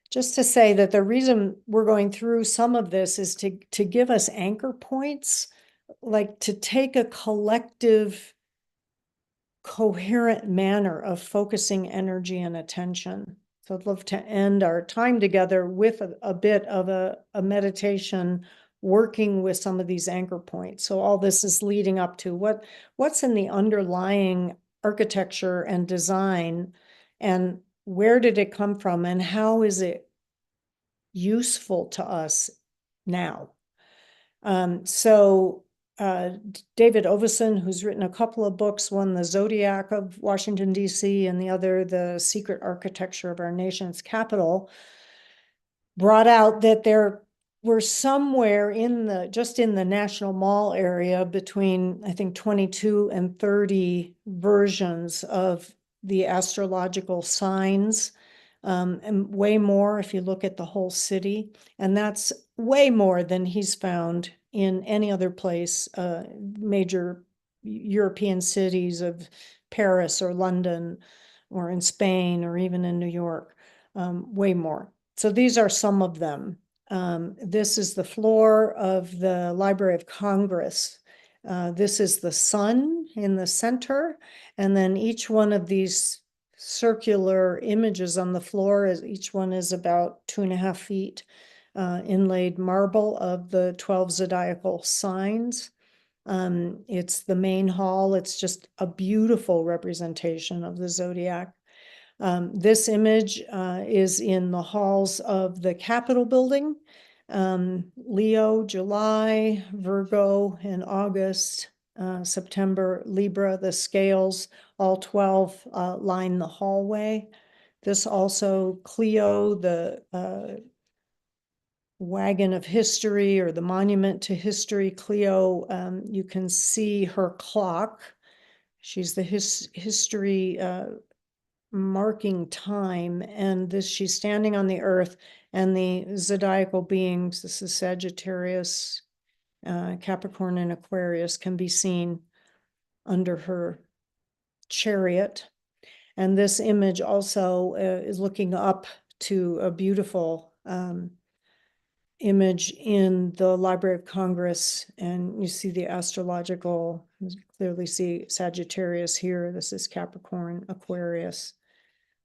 just to say that the reason we're going through some of this is to give us anchor points, like to take a collective, coherent manner of focusing energy and attention. So I'd love to end our time together with a bit of a meditation, working with some of these anchor points. So all this is leading up to what's in the underlying architecture and design, and where did it come from, and how is it useful to us now? David Oveson, who's written a couple of books, one, The Zodiac of Washington, D.C., and the other, The Secret Architecture of Our Nation's Capital, brought out that there were somewhere just in the National Mall area between, I think, 22 and 30 versions of the astrological signs, and way more if you look at the whole city. And that's way more than he's found in any other place, major European cities of Paris or London or in Spain or even in New York, way more. So these are some of them. This is the floor of the Library of Congress. This is the sun in the center, and then each one of these circular images on the floor, each one is about 2.5 feet, inlaid marble of the 12 zodiacal signs. It's the main hall. It's just a beautiful representation of the zodiac. This image is in the halls of the Capitol building. Leo, July, Virgo in August, September, Libra, the scales, all 12 line the hallway. This also, Cleo, the wagon of history, or the monument to history. Cleo, you can see her clock. She's the history marking time, and she's standing on the earth, and the zodiacal beings, this is Sagittarius, Capricorn, and Aquarius, can be seen under her chariot. And this image also is looking up to a beautiful image in the Library of Congress, and you see the astrological, you clearly see Sagittarius here. This is Capricorn, Aquarius,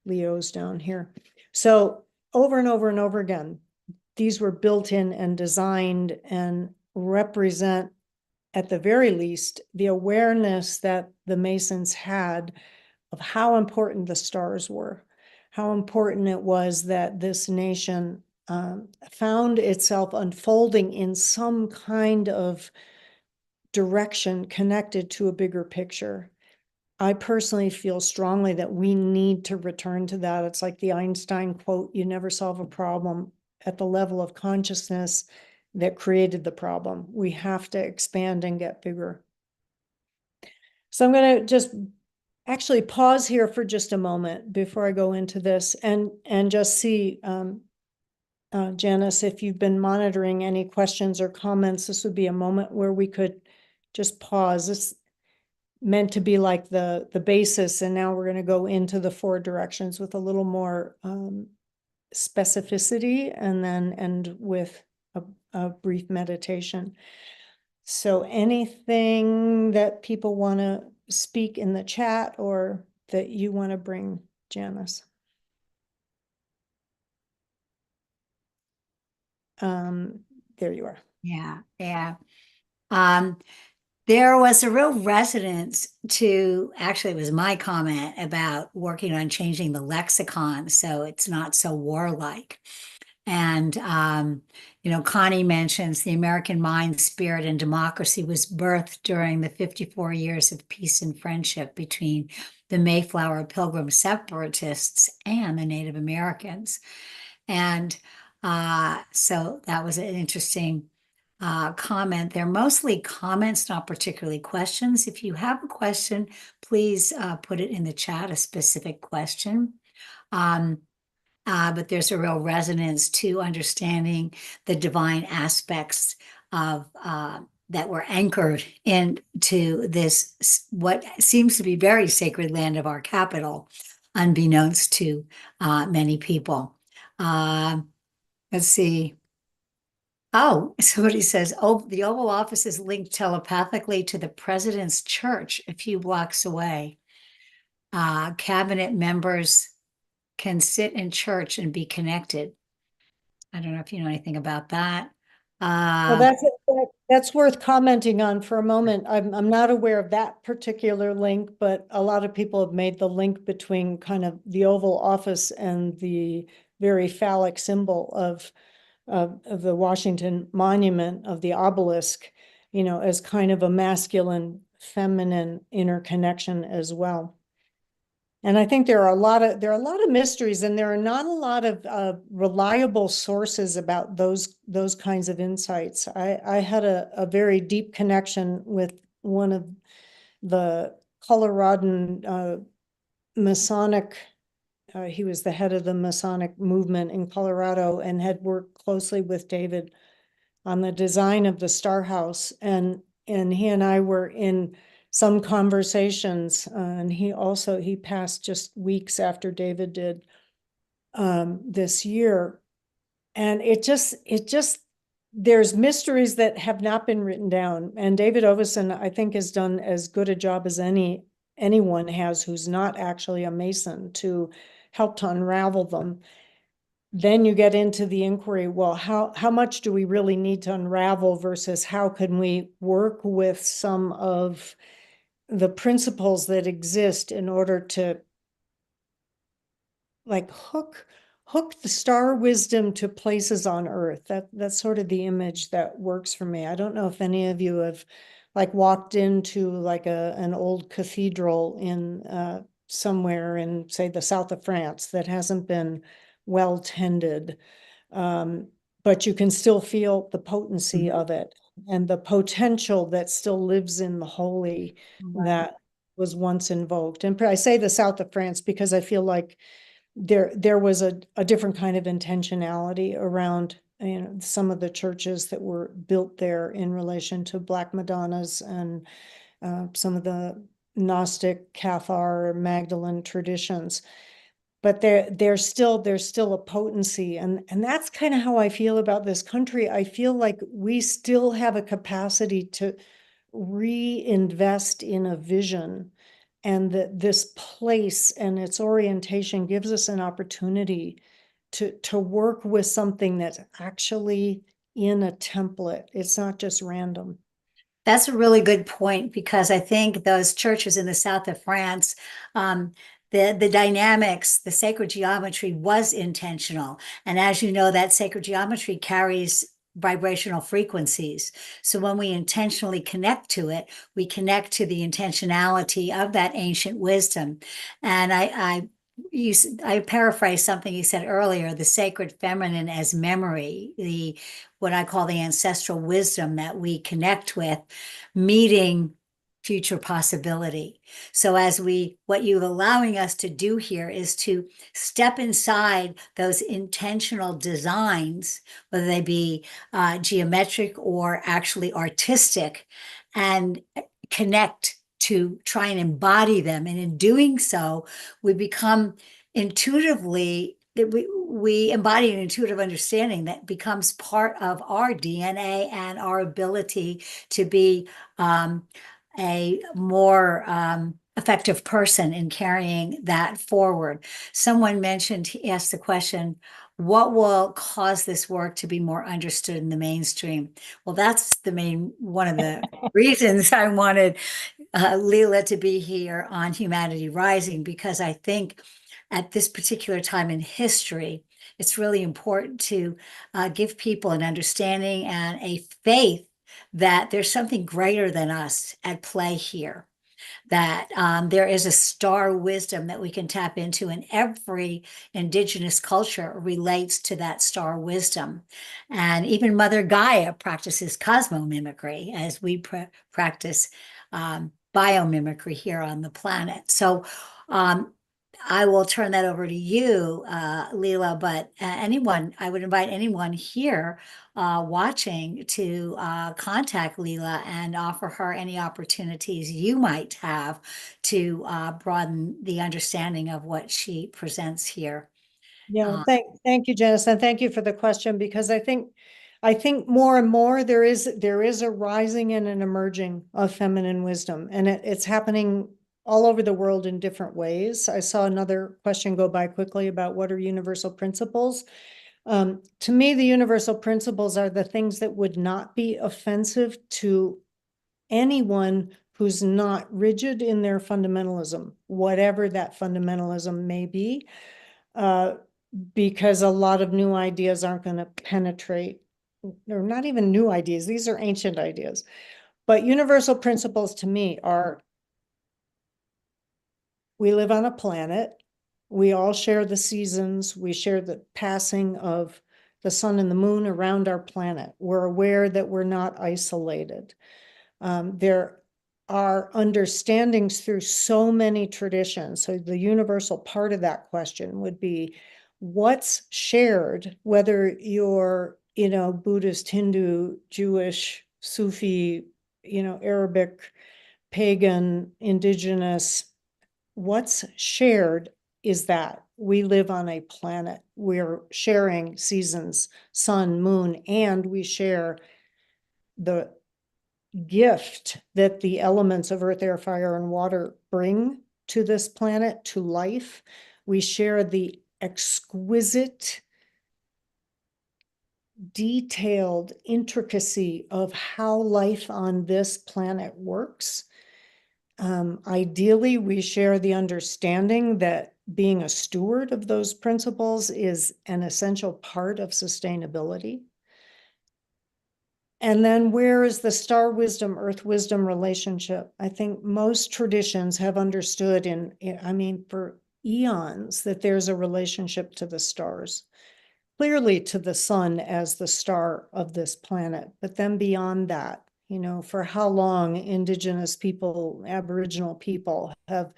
Leo's down here. So over and over and over again, these were built in and designed and represent, at the very least, the awareness that the Masons had of how important the stars were, how important it was that this nation found itself unfolding in some kind of direction connected to a bigger picture. I personally feel strongly that we need to return to that. It's like the Einstein quote, you never solve a problem at the level of consciousness that created the problem. We have to expand and get bigger. So I'm going to just actually pause here for just a moment before I go into this, and just see, Janice, if you've been monitoring any questions or comments, this would be a moment where we could just pause. It's meant to be like the basis, and now we're going to go into the 4 directions with a little more specificity, and then end with a brief meditation. So anything that people want to speak in the chat, or that you want to bring, Janice? There you are. Yeah. There was a real resonance to, actually, it was my comment about working on changing the lexicon so it's not so warlike. And, Connie mentions the American mind, spirit, and democracy was birthed during the 54 years of peace and friendship between the Mayflower Pilgrim separatists and the Native Americans. And so that was an interesting comment. They're mostly comments, not particularly questions. If you have a question, please put it in the chat, a specific question. But there's a real resonance to understanding the divine aspects of that were anchored into this, what seems to be very sacred land of our capital, unbeknownst to many people. Let's see. Oh, somebody says, oh, the Oval Office is linked telepathically to the president's church a few blocks away. Cabinet members can sit in church and be connected. I don't know if you know anything about that. Well, that's worth commenting on for a moment. I'm not aware of that particular link, but a lot of people have made the link between kind of the Oval Office and the very phallic symbol of the Washington Monument, of the obelisk, as kind of a masculine, feminine interconnection as well. And I think there are a lot of mysteries, and there are not a lot of reliable sources about those kinds of insights. I had a very deep connection with one of the Coloradan Masonic. He was the head of the Masonic movement in Colorado and had worked closely with David on the design of the StarHouse, and he and I were in some conversations, and he passed just weeks after David did this year. And it just there's mysteries that have not been written down. And David Oveson, I think, has done as good a job as anyone has who's not actually a Mason to help to unravel them. Then you get into the inquiry, well, how much do we really need to unravel versus how can we work with some of the principles that exist in order to like hook the star wisdom to places on earth. That's sort of the image that works for me. I don't know if any of you have like walked into like an old cathedral in somewhere in, say, the south of France that hasn't been well tended, but you can still feel the potency of it and the potential that still lives in the holy that was once invoked. And I say the south of France because I feel like there was a different kind of intentionality around some of the churches that were built there in relation to Black Madonnas and some of the Gnostic, Cathar, Magdalene traditions. But there's still a potency, and that's kind of how I feel about this country. I feel like we still have a capacity to reinvest in a vision, and that this place and its orientation gives us an opportunity to work with something that's actually in a template. It's not just random. That's a really good point, because I think those churches in the south of France, the dynamics, the sacred geometry was intentional. And as you know, that sacred geometry carries vibrational frequencies. So when we intentionally connect to it, we connect to the intentionality of that ancient wisdom. And I paraphrase something you said earlier, the sacred feminine as memory, what I call the ancestral wisdom that we connect with, meeting future possibility. So what you're allowing us to do here is to step inside those intentional designs, whether they be geometric or actually artistic, and connect to try and embody them. And in doing so, we become intuitively, we embody an intuitive understanding that becomes part of our DNA and our ability to be a more effective person in carrying that forward. Someone asked the question, what will cause this work to be more understood in the mainstream? Well, that's one of the reasons I wanted Lila to be here on Humanity Rising, because I think at this particular time in history, it's really important to give people an understanding and a faith that there's something greater than us at play here. that there is a star wisdom that we can tap into, and every indigenous culture relates to that star wisdom. And even Mother Gaia practices cosmomimicry as we practice biomimicry here on the planet. So I will turn that over to you, Lila, but I would invite anyone here watching to contact Lila and offer her any opportunities you might have to broaden the understanding of what she presents here. Yeah, Uh, thank you, Janice, and thank you for the question, because I think more and more there is a rising and an emerging of feminine wisdom, and it's happening all over the world in different ways. I saw another question go by quickly about what are universal principles. To me, the universal principles are the things that would not be offensive to anyone who's not rigid in their fundamentalism, whatever that fundamentalism may be. Because a lot of new ideas aren't going to penetrate, or not even new ideas, these are ancient ideas. But universal principles to me are, we live on a planet, we all share the seasons, we share the passing of the sun and the moon around our planet. We're aware that we're not isolated. There are understandings through so many traditions. So the universal part of that question would be, what's shared, whether you're, Buddhist, Hindu, Jewish, Sufi, Arabic, pagan, indigenous, what's shared is that we live on a planet. We're sharing seasons, sun, moon, and we share the gift that the elements of earth, air, fire, and water bring to this planet, to life. We share the exquisite, detailed intricacy of how life on this planet works. Ideally, we share the understanding that being a steward of those principles is an essential part of sustainability. And then where is the star wisdom, earth wisdom relationship? I think most traditions have understood for eons that there's a relationship to the stars, clearly to the sun as the star of this planet. But then beyond that, for how long indigenous people, Aboriginal people have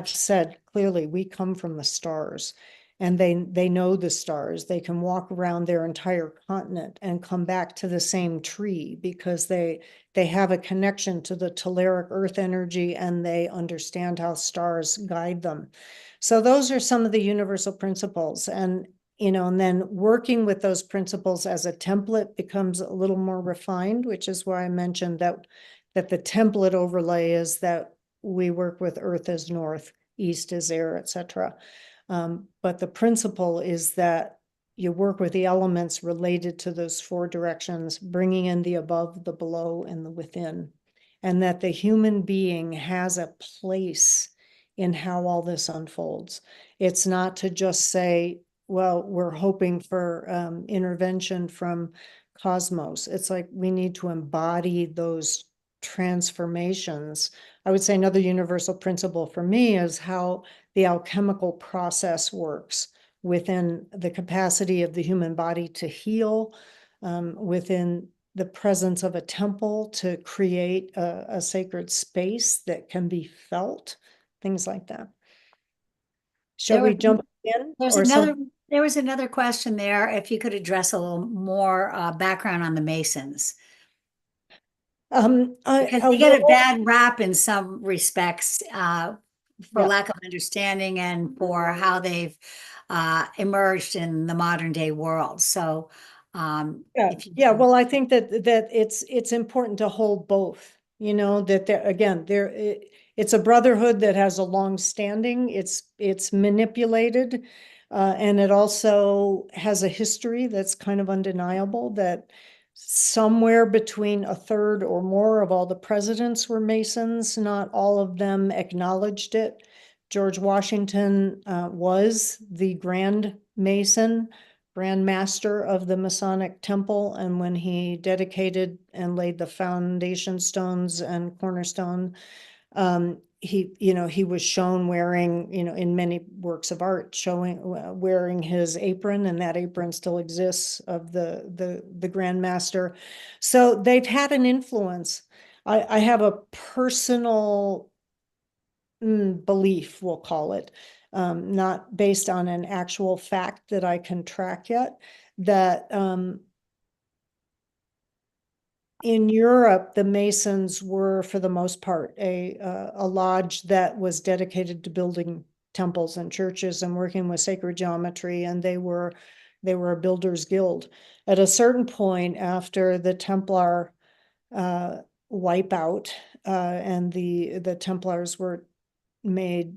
said clearly, we come from the stars. And they know the stars. They can walk around their entire continent and come back to the same tree because they have a connection to the telluric earth energy, and they understand how stars guide them. So those are some of the universal principles. And then working with those principles as a template becomes a little more refined, which is why I mentioned that the template overlay is that we work with earth as north, east as air, etc. But the principle is that you work with the elements related to those four directions, bringing in the above, the below, and the within, and that the human being has a place in how all this unfolds. It's not to just say, well, we're hoping for intervention from cosmos. It's like we need to embody those transformations. I would say another universal principle for me is how the alchemical process works within the capacity of the human body to heal, within the presence of a temple to create a sacred space that can be felt, things like that. Shall we jump in? There was another question there. If you could address a little more background on the Masons. Because they get a bad rap in some respects for lack of understanding and for how they've emerged in the modern day world. So, well, I think that it's important to hold both. That it's a brotherhood that has a long standing. It's manipulated, and it also has a history that's kind of undeniable. That somewhere between a third or more of all the presidents were Masons. Not all of them acknowledged it. George Washington was the Grand Mason, Grand Master of the Masonic Temple, and when he dedicated and laid the foundation stones and cornerstone, he was shown wearing, in many works of art, showing wearing his apron, and that apron still exists, of the Grand Master. So they've had an influence. I have a personal belief, we'll call it, not based on an actual fact that I can track yet, that in Europe, the Masons were, for the most part, a lodge that was dedicated to building temples and churches and working with sacred geometry, and they were a builders guild. At a certain point, after the Templar wipeout, and the Templars were made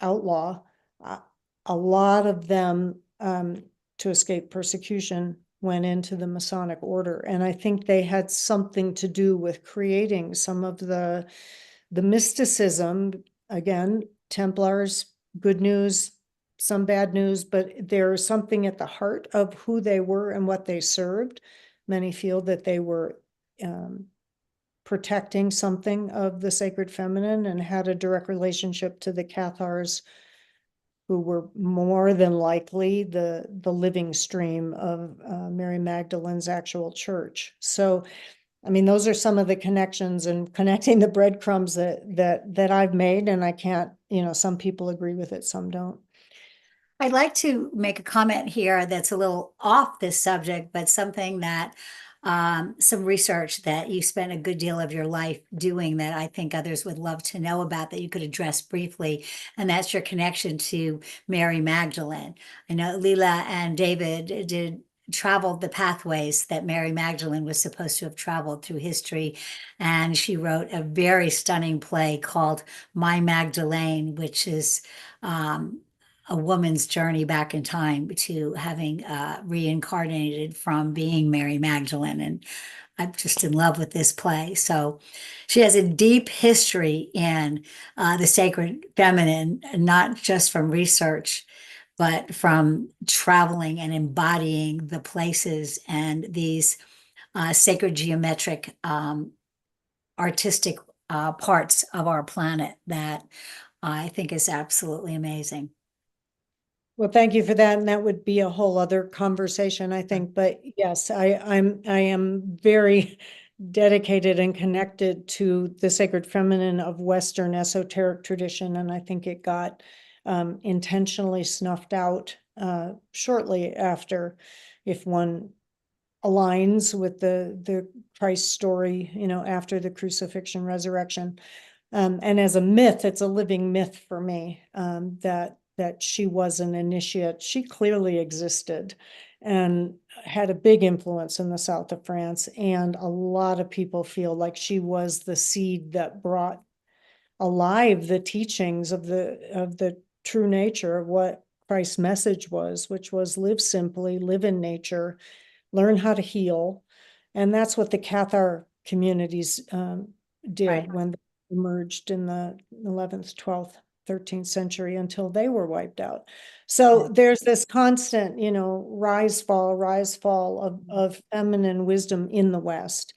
outlaw, a lot of them, to escape persecution, went into the Masonic order. And I think they had something to do with creating some of the mysticism. Again, Templars, good news, some bad news, but there's something at the heart of who they were and what they served. Many feel that they were protecting something of the sacred feminine and had a direct relationship to the Cathars, who were more than likely the living stream of Mary Magdalene's actual church. So, I mean, those are some of the connections and connecting the breadcrumbs that I've made, and I can't, some people agree with it, some don't. I'd like to make a comment here that's a little off this subject, but something that some research that you spent a good deal of your life doing that I think others would love to know about, that you could address briefly, and that's your connection to Mary Magdalene. I know Lila and David did traveled the pathways that Mary Magdalene was supposed to have traveled through history, and she wrote a very stunning play called My Magdalene, which is a woman's journey back in time to having reincarnated from being Mary Magdalene. And I'm just in love with this play. So she has a deep history in the sacred feminine, not just from research, but from traveling and embodying the places and these sacred geometric artistic parts of our planet that I think is absolutely amazing. Well, thank you for that. And that would be a whole other conversation, I think. But yes, I am very dedicated and connected to the sacred feminine of Western esoteric tradition. And I think it got intentionally snuffed out shortly after, if one aligns with the Christ story, after the crucifixion, resurrection. And as a myth, it's a living myth for me, that she was an initiate. She clearly existed and had a big influence in the south of France. And a lot of people feel like she was the seed that brought alive the teachings of the true nature of what Christ's message was, which was live simply, live in nature, learn how to heal. And that's what the Cathar communities did, right, when they emerged in the 11th, 12th, 13th century, until they were wiped out. So there's this constant, rise, fall of feminine wisdom in the West.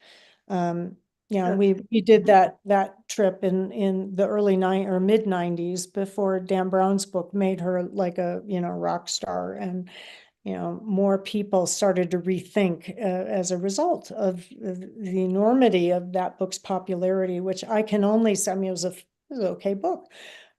We did that trip in the early mid 90s, before Dan Brown's book made her like a, rock star. And more people started to rethink as a result of the enormity of that book's popularity, which I can only say, it was an okay book.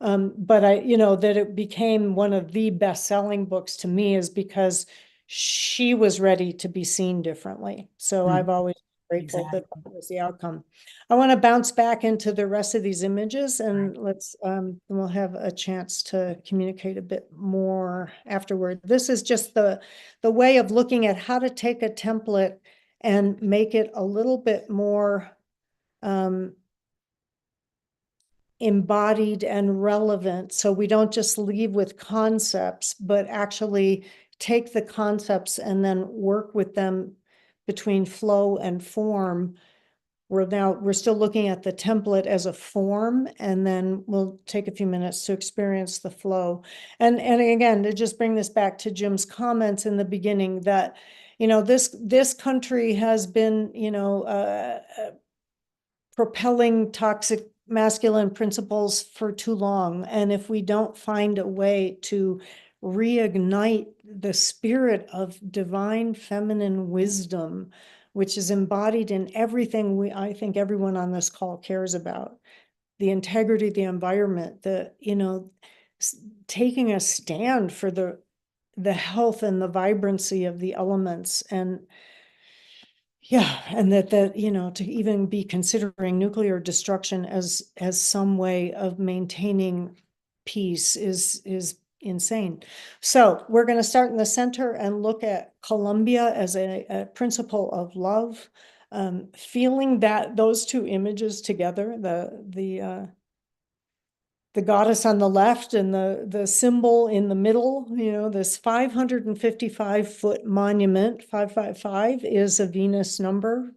But that it became one of the best-selling books to me is because she was ready to be seen differently. So I've always been grateful that was the outcome. I want to bounce back into the rest of these images, and we'll have a chance to communicate a bit more afterward. This is just the way of looking at how to take a template and make it a little bit more embodied and relevant, so we don't just leave with concepts, but actually take the concepts and then work with them between flow and form. We're still looking at the template as a form, and then we'll take a few minutes to experience the flow. And again, to just bring this back to Jim's comments in the beginning, that this country has been propelling toxic masculine principles for too long. And if we don't find a way to reignite the spirit of divine feminine wisdom, which is embodied in everything I think everyone on this call cares about, the integrity of the environment, taking a stand for the health and the vibrancy of the elements, and yeah, and that to even be considering nuclear destruction as some way of maintaining peace is insane. So we're going to start in the center and look at Columbia as a principle of love, feeling that those two images together, the goddess on the left and the symbol in the middle, this 555-foot monument, 555 is a Venus number,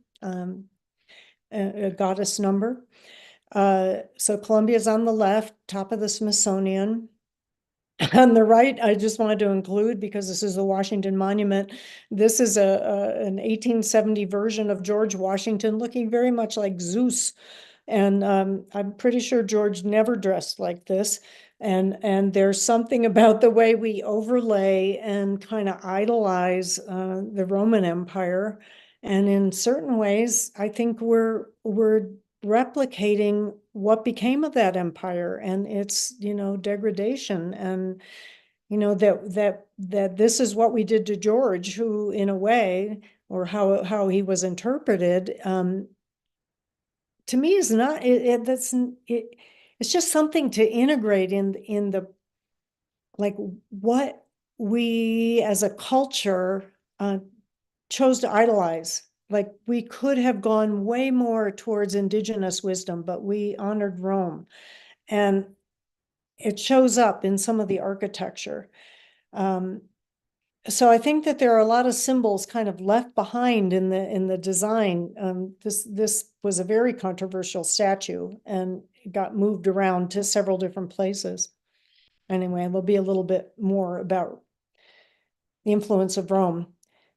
a goddess number. So Columbia's on the left, top of the Smithsonian. On the right, I just wanted to include, because this is the Washington Monument, this is an 1870 version of George Washington looking very much like Zeus. And I'm pretty sure George never dressed like this. And there's something about the way we overlay and kind of idolize the Roman Empire. And in certain ways, I think we're replicating what became of that empire and its, degradation. And, that this is what we did to George, who in a way, or how he was interpreted, to me is not it's just something to integrate in the, like, what we as a culture chose to idolize. Like, we could have gone way more towards indigenous wisdom, but we honored Rome, and it shows up in some of the architecture. So I think that there are a lot of symbols kind of left behind in the design. This was a very controversial statue and got moved around to several different places. Anyway, there'll be a little bit more about the influence of Rome.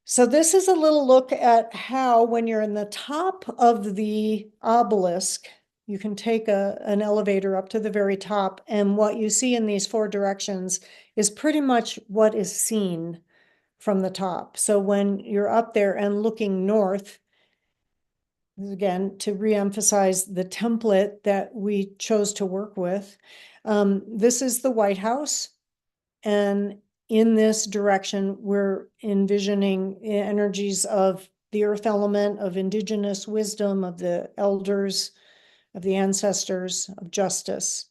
So this is a little look at how, when you're in the top of the obelisk, you can take an elevator up to the very top, and what you see in these four directions is pretty much what is seen from the top. So when you're up there and looking north, again, to reemphasize the template that we chose to work with, this is the White House. And in this direction, we're envisioning energies of the earth element, of indigenous wisdom, of the elders, of the ancestors, of justice.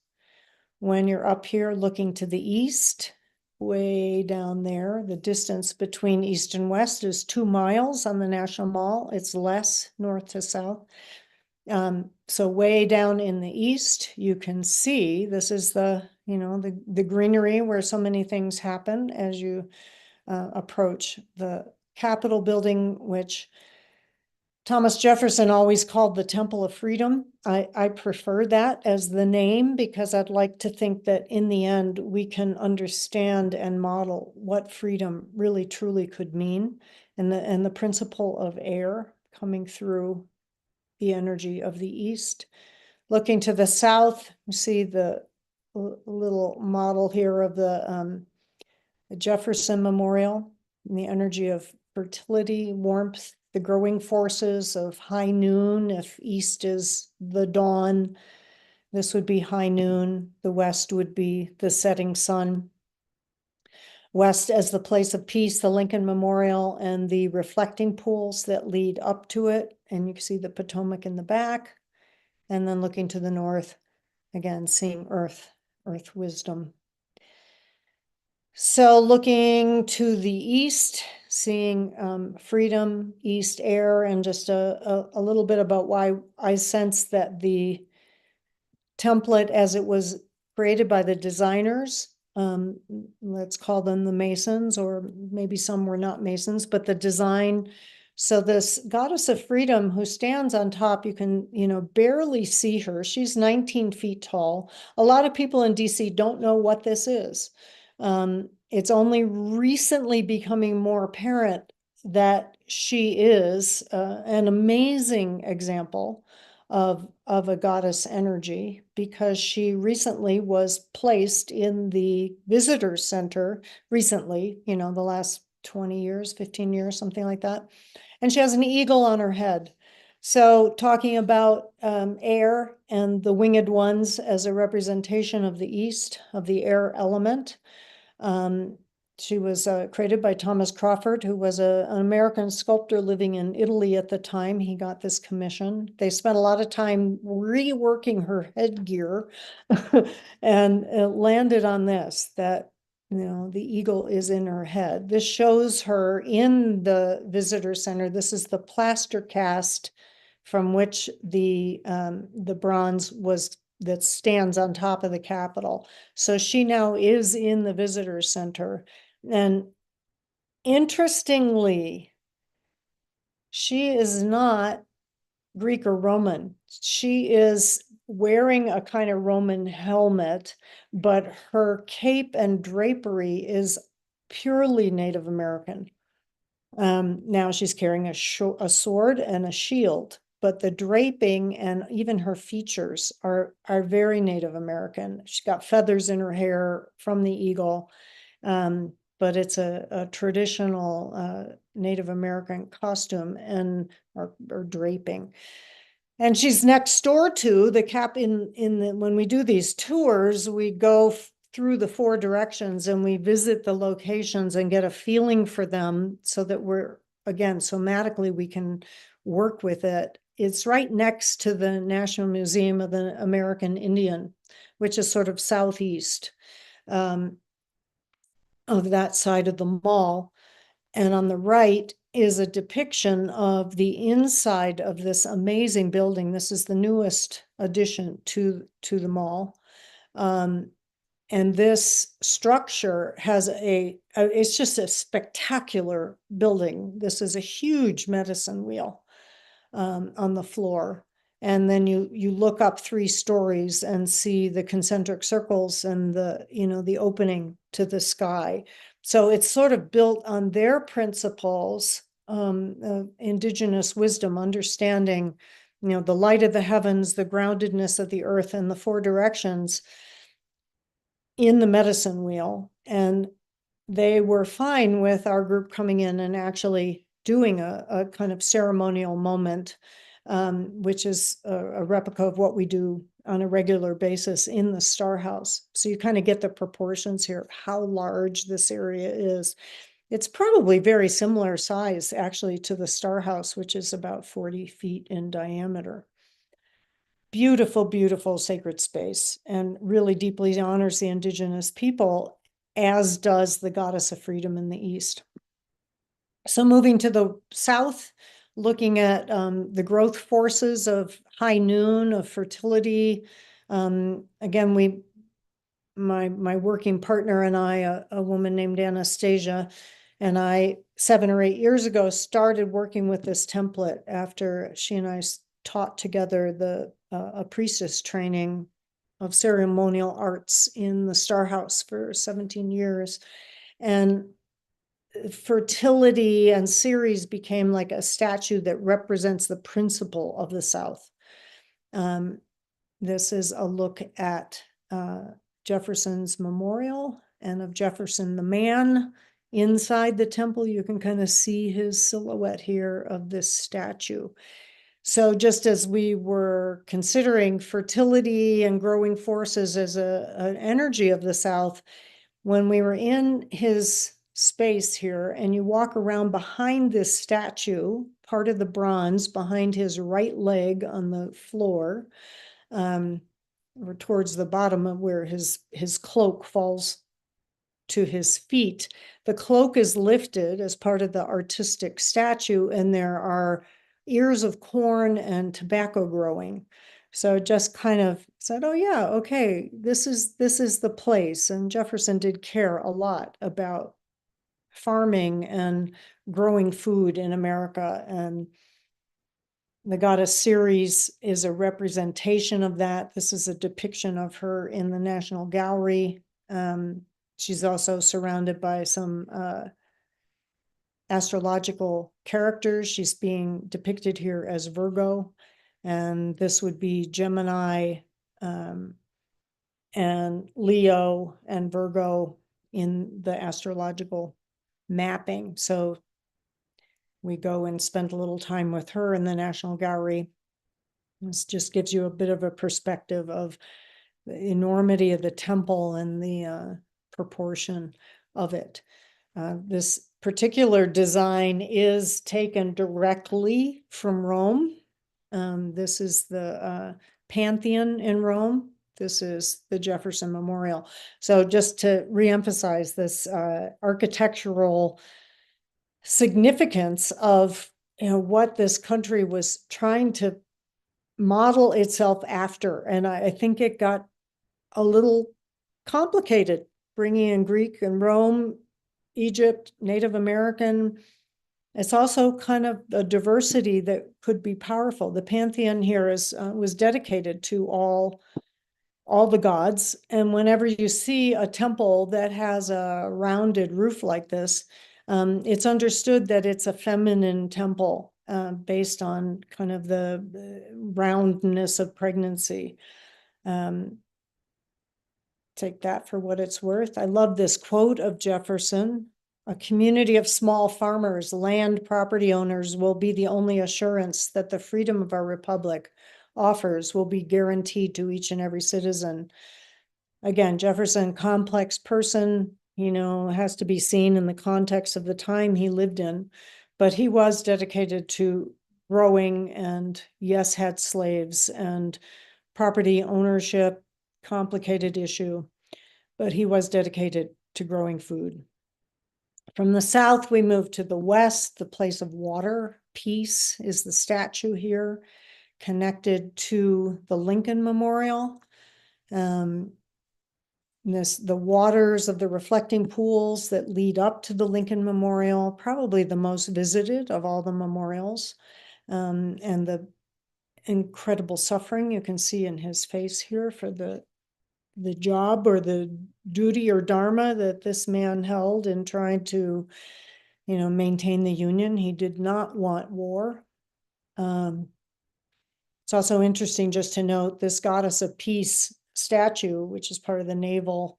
When you're up here looking to the east, way down there, the distance between east and west is 2 miles on the National Mall. It's less north to south. So way down in the east, you can see this is the greenery where so many things happen as you approach the Capitol building, which Thomas Jefferson always called the Temple of Freedom. I prefer that as the name, because I'd like to think that in the end, we can understand and model what freedom really truly could mean, and the principle of air coming through the energy of the east. Looking to the south, you see the little model here of the Jefferson Memorial, and the energy of fertility, warmth, the growing forces of high noon. If east is the dawn, this would be high noon. The west would be the setting sun. West as the place of peace, the Lincoln Memorial, and the reflecting pools that lead up to it. And you can see the Potomac in the back. And then looking to the north, again, seeing earth wisdom. So looking to the east, seeing freedom, east air, and just a little bit about why I sense that the template as it was created by the designers, let's call them the Masons, or maybe some were not Masons, but the design. So this goddess of freedom who stands on top, you can, barely see her. She's 19 feet tall. A lot of people in DC don't know what this is. It's only recently becoming more apparent that she is an amazing example of a goddess energy, because she recently was placed in the visitor center recently, the last 20 years, 15 years, something like that. And she has an eagle on her head. So talking about air and the winged ones as a representation of the east, of the air element. She was created by Thomas Crawford, who was an American sculptor living in Italy at the time he got this commission. They spent a lot of time reworking her headgear and it landed on this, that the eagle is in her head. This shows her in the visitor center. This is the plaster cast from which the bronze was, that stands on top of the Capitol. So she now is in the visitor center. And interestingly, she is not Greek or Roman. She is wearing a kind of Roman helmet, but her cape and drapery is purely Native American. Now she's carrying a sword and a shield, but the draping and even her features are very Native American. She's got feathers in her hair from the eagle, but it's a traditional Native American costume and or draping. And she's next door to the cap when we do these tours, we go through the 4 directions and we visit the locations and get a feeling for them so that we're, again, somatically we can work with it. It's right next to the National Museum of the American Indian, which is sort of southeast of that side of the mall. And on the right is a depiction of the inside of this amazing building. This is the newest addition to the mall. And this structure has it's just a spectacular building. This is a huge medicine wheel on the floor. And then you look up 3 stories and see the concentric circles and the opening to the sky. So it's sort of built on their principles of indigenous wisdom, understanding, the light of the heavens, the groundedness of the earth, and the 4 directions in the medicine wheel. And they were fine with our group coming in and actually doing a kind of ceremonial moment, which is a replica of what we do on a regular basis in the StarHouse. So you kind of get the proportions here, how large this area is. It's probably very similar size actually to the StarHouse, which is about 40 feet in diameter. Beautiful, beautiful sacred space, and really deeply honors the indigenous people, as does the goddess of freedom in the East. So moving to the south, looking at the growth forces of high noon, of fertility. Again, my working partner and I, a woman named Anastasia, and I 7 or 8 years ago started working with this template after she and I taught together a priestess training of ceremonial arts in the StarHouse for 17 years. And fertility and Ceres became like a statue that represents the principle of the South. This is a look at Jefferson's memorial and of Jefferson the man. Inside the temple, you can kind of see his silhouette here of this statue. So just as we were considering fertility and growing forces as an energy of the South, when we were in his space here and you walk around behind this statue, part of the bronze behind his right leg on the floor, or towards the bottom of where his cloak falls to his feet, the cloak is lifted as part of the artistic statue, and there are ears of corn and tobacco growing. So just kind of said, oh yeah, okay, this is the place. And Jefferson did care a lot about farming and growing food in America. And the goddess Ceres is a representation of that. This is a depiction of her in the National Gallery. She's also surrounded by some astrological characters. She's being depicted here as Virgo. And this would be Gemini, and Leo and Virgo in the astrological mapping. So we go and spend a little time with her in the National Gallery. This just gives you a bit of a perspective of the enormity of the temple and the proportion of it. This particular design is taken directly from Rome. This is the Pantheon in Rome. This is the Jefferson Memorial. So just to reemphasize this architectural significance of what this country was trying to model itself after. And I think it got a little complicated, bringing in Greek and Rome, Egypt, Native American. It's also kind of a diversity that could be powerful. The Pantheon here was dedicated to all the gods. And whenever you see a temple that has a rounded roof like this, it's understood that it's a feminine temple based on kind of the roundness of pregnancy. Take that for what it's worth. I love this quote of Jefferson. A community of small farmers, land property owners will be the only assurance that the freedom of our republic offers will be guaranteed to each and every citizen. Again, Jefferson, complex person, has to be seen in the context of the time he lived in, but he was dedicated to growing and, yes, had slaves and property ownership, complicated issue, but he was dedicated to growing food. From the south, we move to the west, the place of water. Peace is the statue here, connected to the Lincoln Memorial. The waters of the reflecting pools that lead up to the Lincoln Memorial, probably the most visited of all the memorials, and the incredible suffering you can see in his face here for the job or the duty or dharma that this man held in trying to, maintain the Union. He did not want war. It's also interesting just to note this goddess of peace statue, which is part of the naval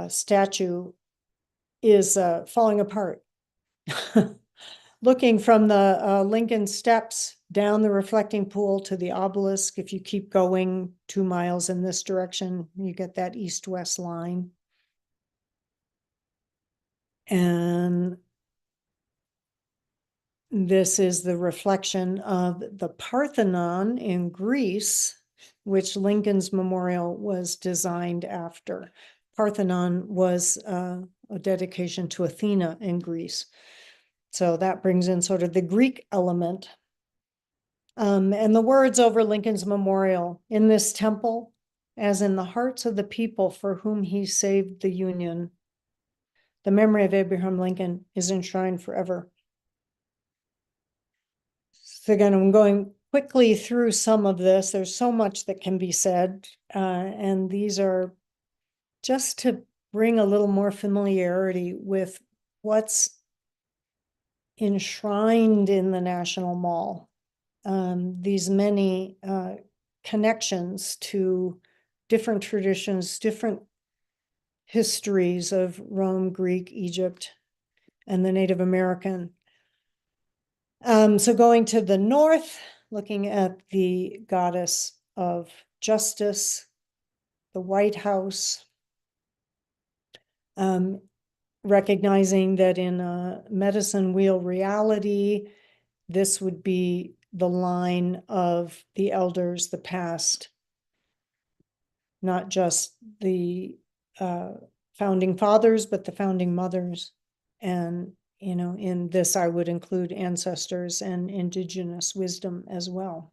statue, is falling apart. Looking from the Lincoln Steps down the reflecting pool to the obelisk, if you keep going 2 miles in this direction, you get that east-west line. And this is the reflection of the Parthenon in Greece, which Lincoln's memorial was designed after. Parthenon was a dedication to Athena in Greece. So that brings in sort of the Greek element. And the words over Lincoln's memorial: in this temple, as in the hearts of the people for whom he saved the Union, the memory of Abraham Lincoln is enshrined forever. So again, I'm going quickly through some of this. There's so much that can be said. And these are just to bring a little more familiarity with what's enshrined in the National Mall. These many connections to different traditions, different histories of Rome, Greek, Egypt, and the Native American. So going to the north, looking at the goddess of justice, the White House, recognizing that in a medicine wheel reality, this would be the line of the elders, the past, not just the founding fathers, but the founding mothers. And, in this, I would include ancestors and indigenous wisdom as well.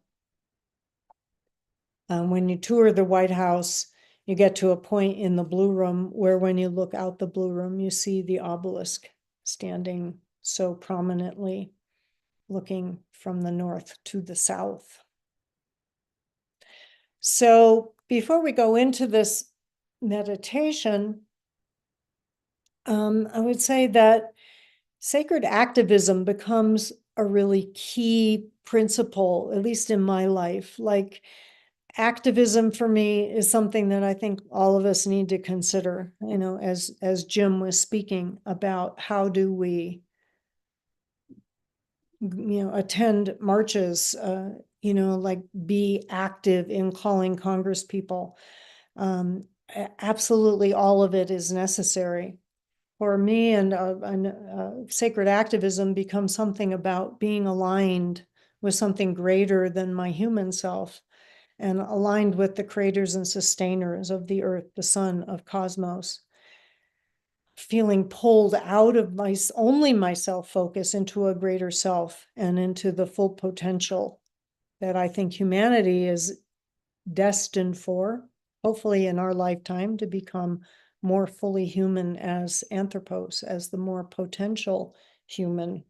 When you tour the White House, you get to a point in the Blue Room where when you look out the Blue Room, you see the obelisk standing so prominently, looking from the north to the south. So before we go into this meditation, I would say that sacred activism becomes a really key principle, at least in my life. Like, activism for me is something that I think all of us need to consider, as Jim was speaking about, how do we, attend marches, like be active in calling Congress people. Absolutely all of it is necessary. For me, and sacred activism becomes something about being aligned with something greater than my human self, and aligned with the creators and sustainers of the earth, the sun, of cosmos. Feeling pulled out of only my self-focus into a greater self and into the full potential that I think humanity is destined for, hopefully in our lifetime, to become more fully human as anthropos, as the more potential human.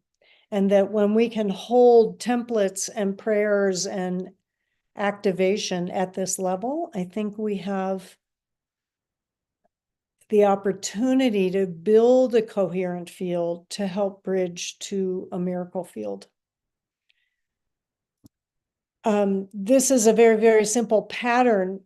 And that when we can hold templates and prayers and activation at this level, I think we have the opportunity to build a coherent field to help bridge to a miracle field. This is a very, very simple pattern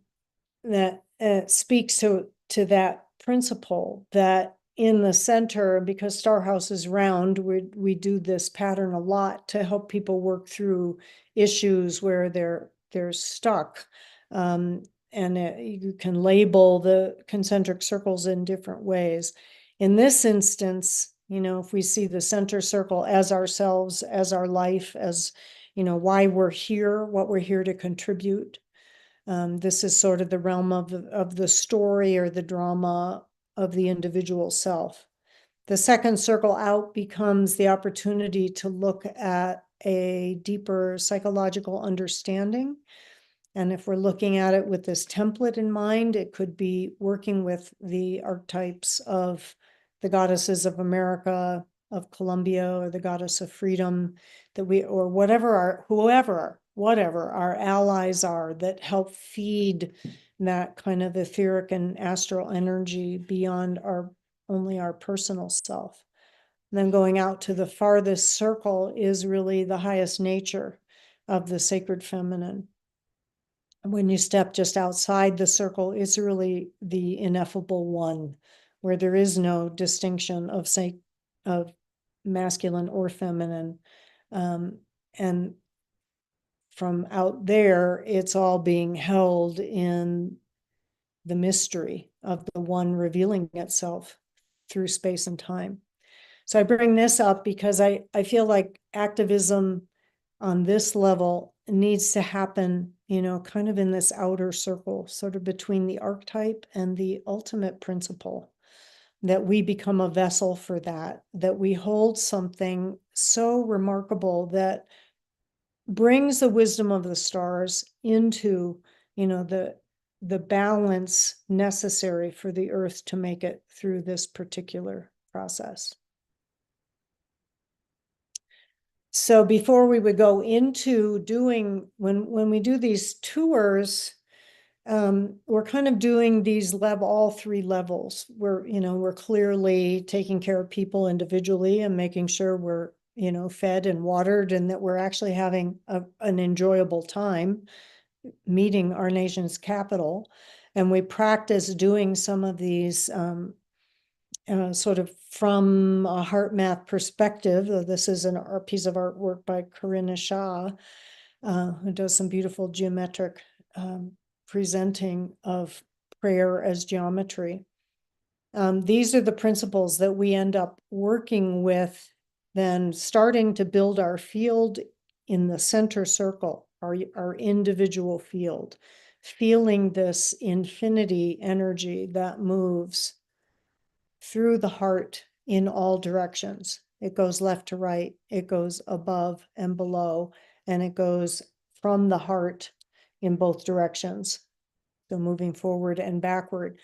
that speaks to that principle, that in the center, because StarHouse is round, we do this pattern a lot to help people work through issues where they're stuck. And you can label the concentric circles in different ways. In this instance, if we see the center circle as ourselves, as our life, as, why we're here, what we're here to contribute. This is sort of the realm of the story or the drama of the individual self. The second circle out becomes the opportunity to look at a deeper psychological understanding. And if we're looking at it with this template in mind, it could be working with the archetypes of the goddesses of America, of Columbia, or the goddess of freedom, or whatever our allies are that help feed that kind of etheric and astral energy beyond only our personal self. And then going out to the farthest circle is really the highest nature of the sacred feminine. When you step just outside the circle, it's really the ineffable one, where there is no distinction of masculine or feminine. And from out there, it's all being held in the mystery of the one revealing itself through space and time. So I bring this up because I feel like activism on this level needs to happen, kind of in this outer circle, sort of between the archetype and the ultimate principle, that we become a vessel for that we hold something so remarkable that brings the wisdom of the stars into, the balance necessary for the earth to make it through this particular process. So before we would go into doing, when we do these tours, we're kind of doing these all three levels. We're clearly taking care of people individually and making sure we're, fed and watered, and that we're actually having an enjoyable time meeting our nation's capital. And we practice doing some of these sort of from a heart math perspective. This is a piece of artwork by Corinna Shaw, who does some beautiful geometric presenting of prayer as geometry. These are the principles that we end up working with, then starting to build our field in the center circle, our individual field, feeling this infinity energy that moves through the heart in all directions. It goes left to right, it goes above and below, and it goes from the heart in both directions. So moving forward and backward.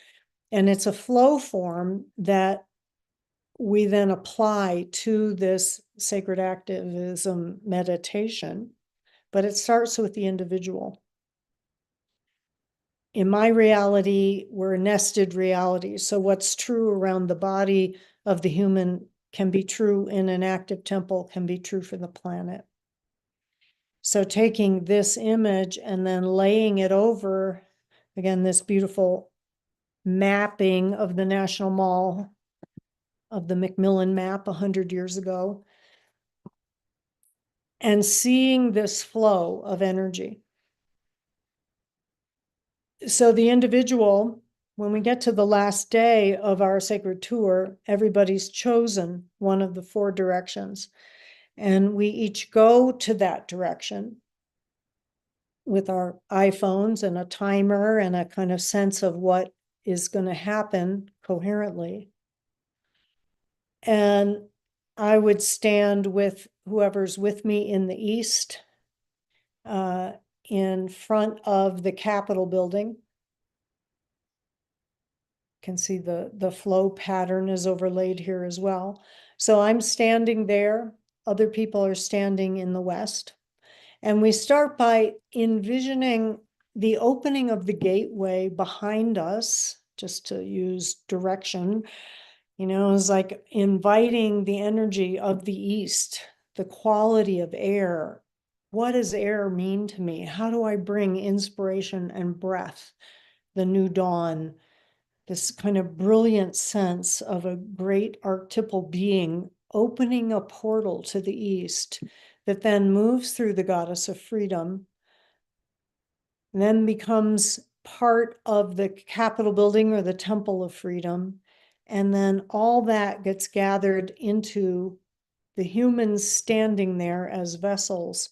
And it's a flow form that we then apply to this sacred activism meditation, but it starts with the individual. In my reality, we're nested realities. So what's true around the body of the human can be true in an active temple, can be true for the planet. So taking this image and then laying it over, again, this beautiful mapping of the National Mall of the Macmillan map 100 years ago, and seeing this flow of energy. So the individual, when we get to the last day of our sacred tour, everybody's chosen one of the 4 directions. And we each go to that direction with our iPhones and a timer and a kind of sense of what is going to happen coherently. And I would stand with whoever's with me in the east, in front of the Capitol building. Can see the flow pattern is overlaid here as well. So I'm standing there. Other people are standing in the west. And we start by envisioning the opening of the gateway behind us, just to use direction. It's like inviting the energy of the east, the quality of air. What does air mean to me? How do I bring inspiration and breath, the new dawn, this kind of brilliant sense of a great archetypal being opening a portal to the east that then moves through the goddess of freedom, and then becomes part of the Capitol building or the Temple of Freedom. And then all that gets gathered into the humans standing there as vessels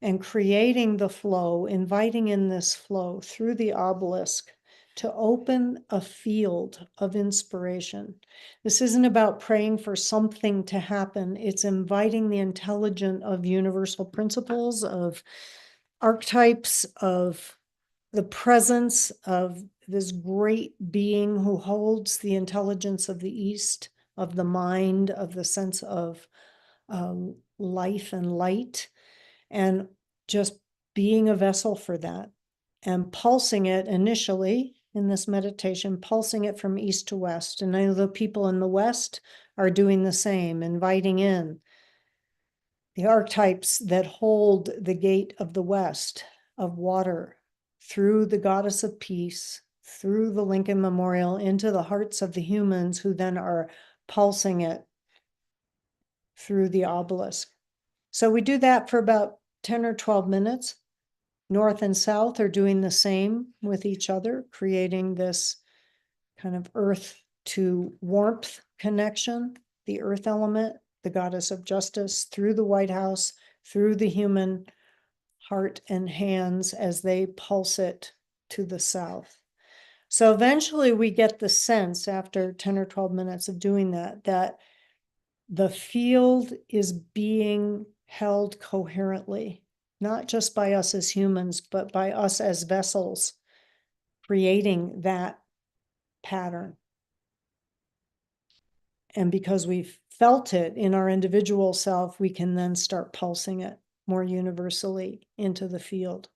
and creating the flow, inviting in this flow through the obelisk to open a field of inspiration. This isn't about praying for something to happen. It's inviting the intelligence of universal principles, of archetypes, of the presence of this great being who holds the intelligence of the East, of the mind, of the sense of life and light, and just being a vessel for that and pulsing it initially in this meditation, pulsing it from east to west. And I know the people in the west are doing the same, inviting in the archetypes that hold the gate of the west, of water, through the goddess of peace, through the Lincoln Memorial, into the hearts of the humans who then are pulsing it through the obelisk. So we do that for about 10 or 12 minutes. North and south are doing the same with each other, creating this kind of earth to warmth connection, the earth element, the goddess of justice, through the White House, through the human heart and hands as they pulse it to the south. So eventually we get the sense after 10 or 12 minutes of doing that, that the field is being held coherently, not just by us as humans, but by us as vessels, creating that pattern. And because we've felt it in our individual self, we can then start pulsing it more universally into the field.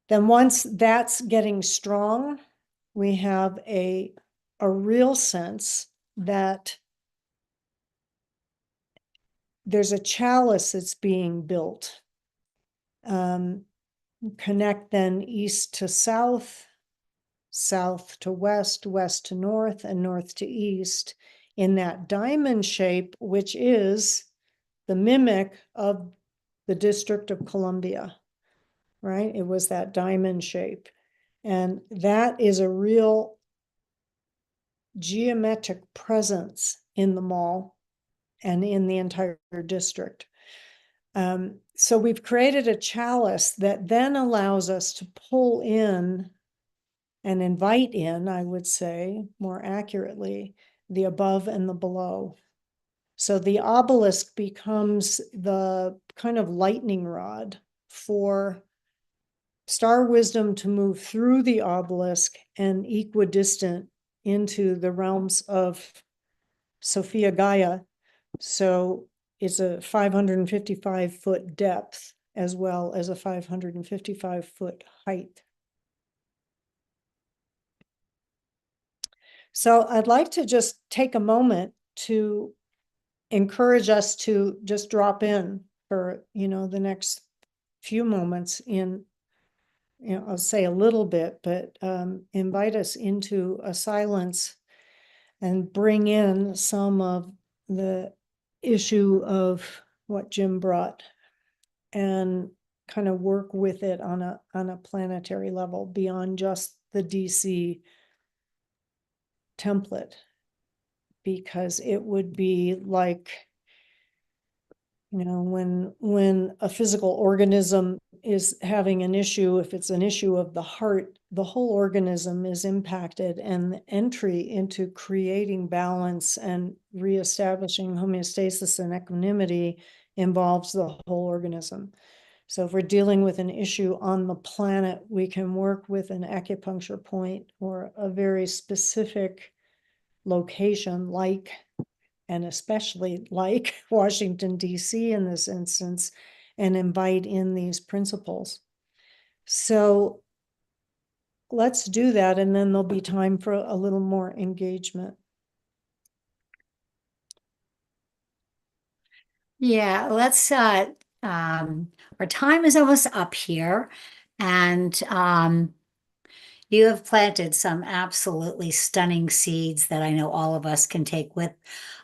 Then once that's getting strong, we have a real sense that there's a chalice that's being built. Connect then east to south, south to west, west to north, and north to east in that diamond shape, which is the mimic of the District of Columbia, right? It was that diamond shape. And that is a real geometric presence in the mall and in the entire district. So we've created a chalice that then allows us to pull in and invite in, I would say, more accurately, the above and the below. So the obelisk becomes the kind of lightning rod for star wisdom to move through the obelisk and equidistant into the realms of Sophia Gaia. So it's a 555-foot depth as well as a 555-foot height. So I'd like to just take a moment to encourage us to just drop in for, the next few moments in, I'll say a little bit, but invite us into a silence and bring in some of the issue of what Jim brought and kind of work with it on a planetary level beyond just the DC template, because it would be like, when a physical organism is having an issue, if it's an issue of the heart, the whole organism is impacted, and the entry into creating balance and reestablishing homeostasis and equanimity involves the whole organism. So if we're dealing with an issue on the planet, we can work with an acupuncture point or a very specific location, and especially like Washington, D.C. in this instance, and invite in these principles. So let's do that, and then there'll be time for a little more engagement. Yeah, let's our time is almost up here, and you have planted some absolutely stunning seeds that I know all of us can take with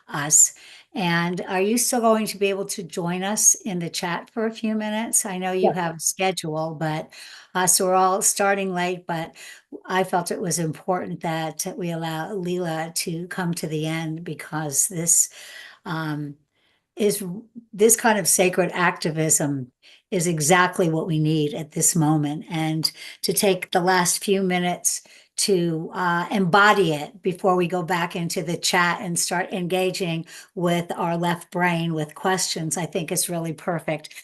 us. And are you still going to be able to join us in the chat for a few minutes? I know you Yeah. have a schedule, but so we're all starting late, but I felt it was important that we allow Lila to come to the end, because um, is this kind of sacred activism is exactly what we need at this moment. And to take the last few minutes to embody it before we go back into the chat and start engaging with our left brain with questions, I think is really perfect.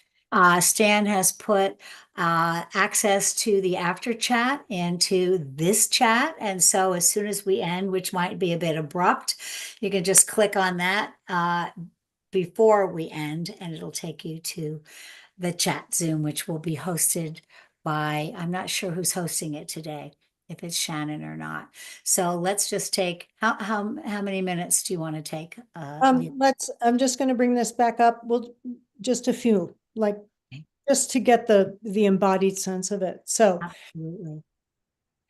Stan has put access to the after chat into this chat. And so as soon as we end, which might be a bit abrupt, you can just click on that before we end, and it'll take you to the chat Zoom, which will be hosted by, I'm not sure who's hosting it today, if it's Shannon or not. So let's just take, how many minutes do you want to take? I'm just going to bring this back up. We'll just a few, just to get the embodied sense of it. So Absolutely.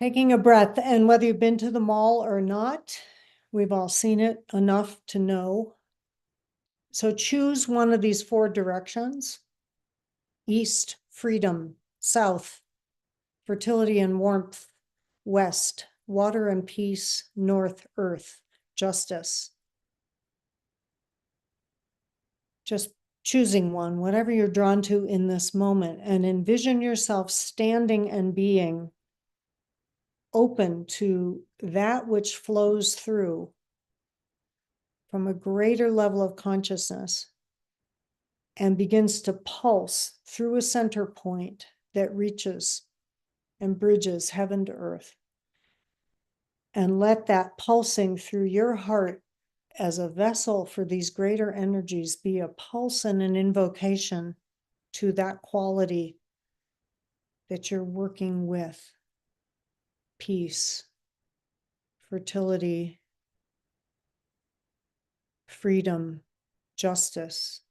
taking a breath, and whether you've been to the mall or not, we've all seen it enough to know. So choose one of these 4 directions: east, freedom; south, fertility and warmth; west, water and peace; north, earth, justice. Just choosing one, whatever you're drawn to in this moment, and envision yourself standing and being open to that which flows through from a greater level of consciousness and begins to pulse through a center point that reaches and bridges heaven to earth. And let that pulsing through your heart as a vessel for these greater energies be a pulse and an invocation to that quality that you're working with: peace, fertility, freedom, justice.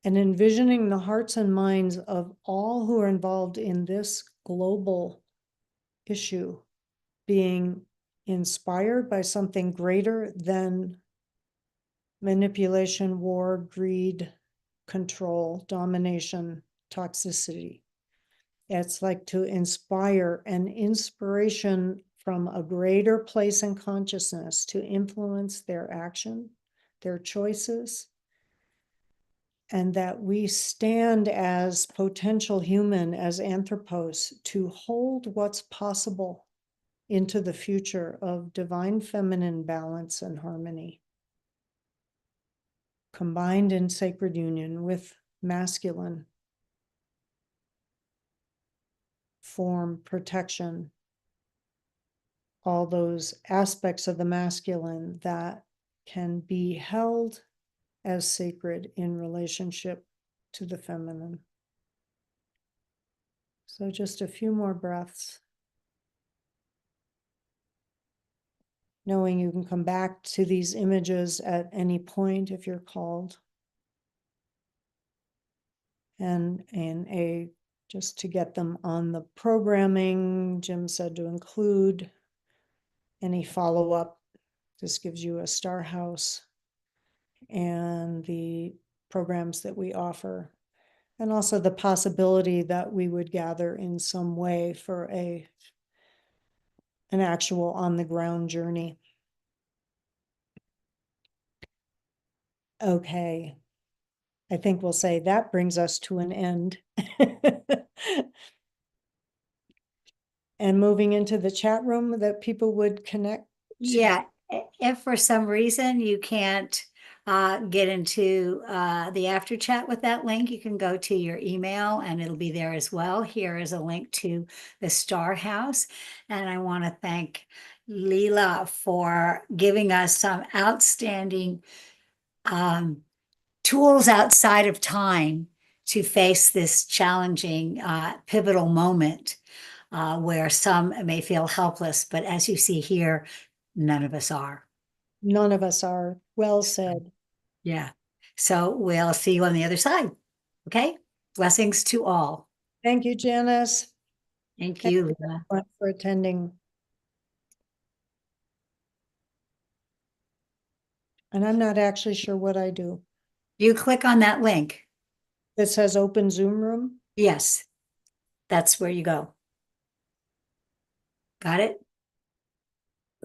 And envisioning the hearts and minds of all who are involved in this global issue being inspired by something greater than manipulation, war, greed, control, domination, toxicity. It's like to inspire an inspiration from a greater place in consciousness to influence their action, their choices, and that we stand as potential human, as anthropos, to hold what's possible into the future of divine feminine balance and harmony, combined in sacred union with masculine form, protection, all those aspects of the masculine that can be held as sacred in relationship to the feminine. So just a few more breaths. knowing you can come back to these images at any point if you're called. And just to get them on the programming, Jim said to include any follow-up. This gives you a StarHouse and the programs that we offer, and also the possibility that we would gather in some way for an actual on-the-ground journey. Okay. I think we'll say that brings us to an end. And moving into the chat room that people would connect. Yeah, if for some reason you can't get into the after chat with that link, you can go to your email and it'll be there as well. Here is a link to the StarHouse. And I want to thank Lila for giving us some outstanding tools outside of time to face this challenging pivotal moment where some may feel helpless, but as you see here, none of us are. None of us are. Well said. Yeah. So we'll see you on the other side. Okay. Blessings to all. Thank you, Janice. Thank you, Lila. For attending. And I'm not actually sure what I do. You click on that link. It says open Zoom room. Yes. That's where you go. Got it?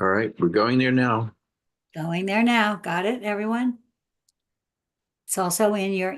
All right, we're going there now. Going there now. Got it, everyone? It's also in your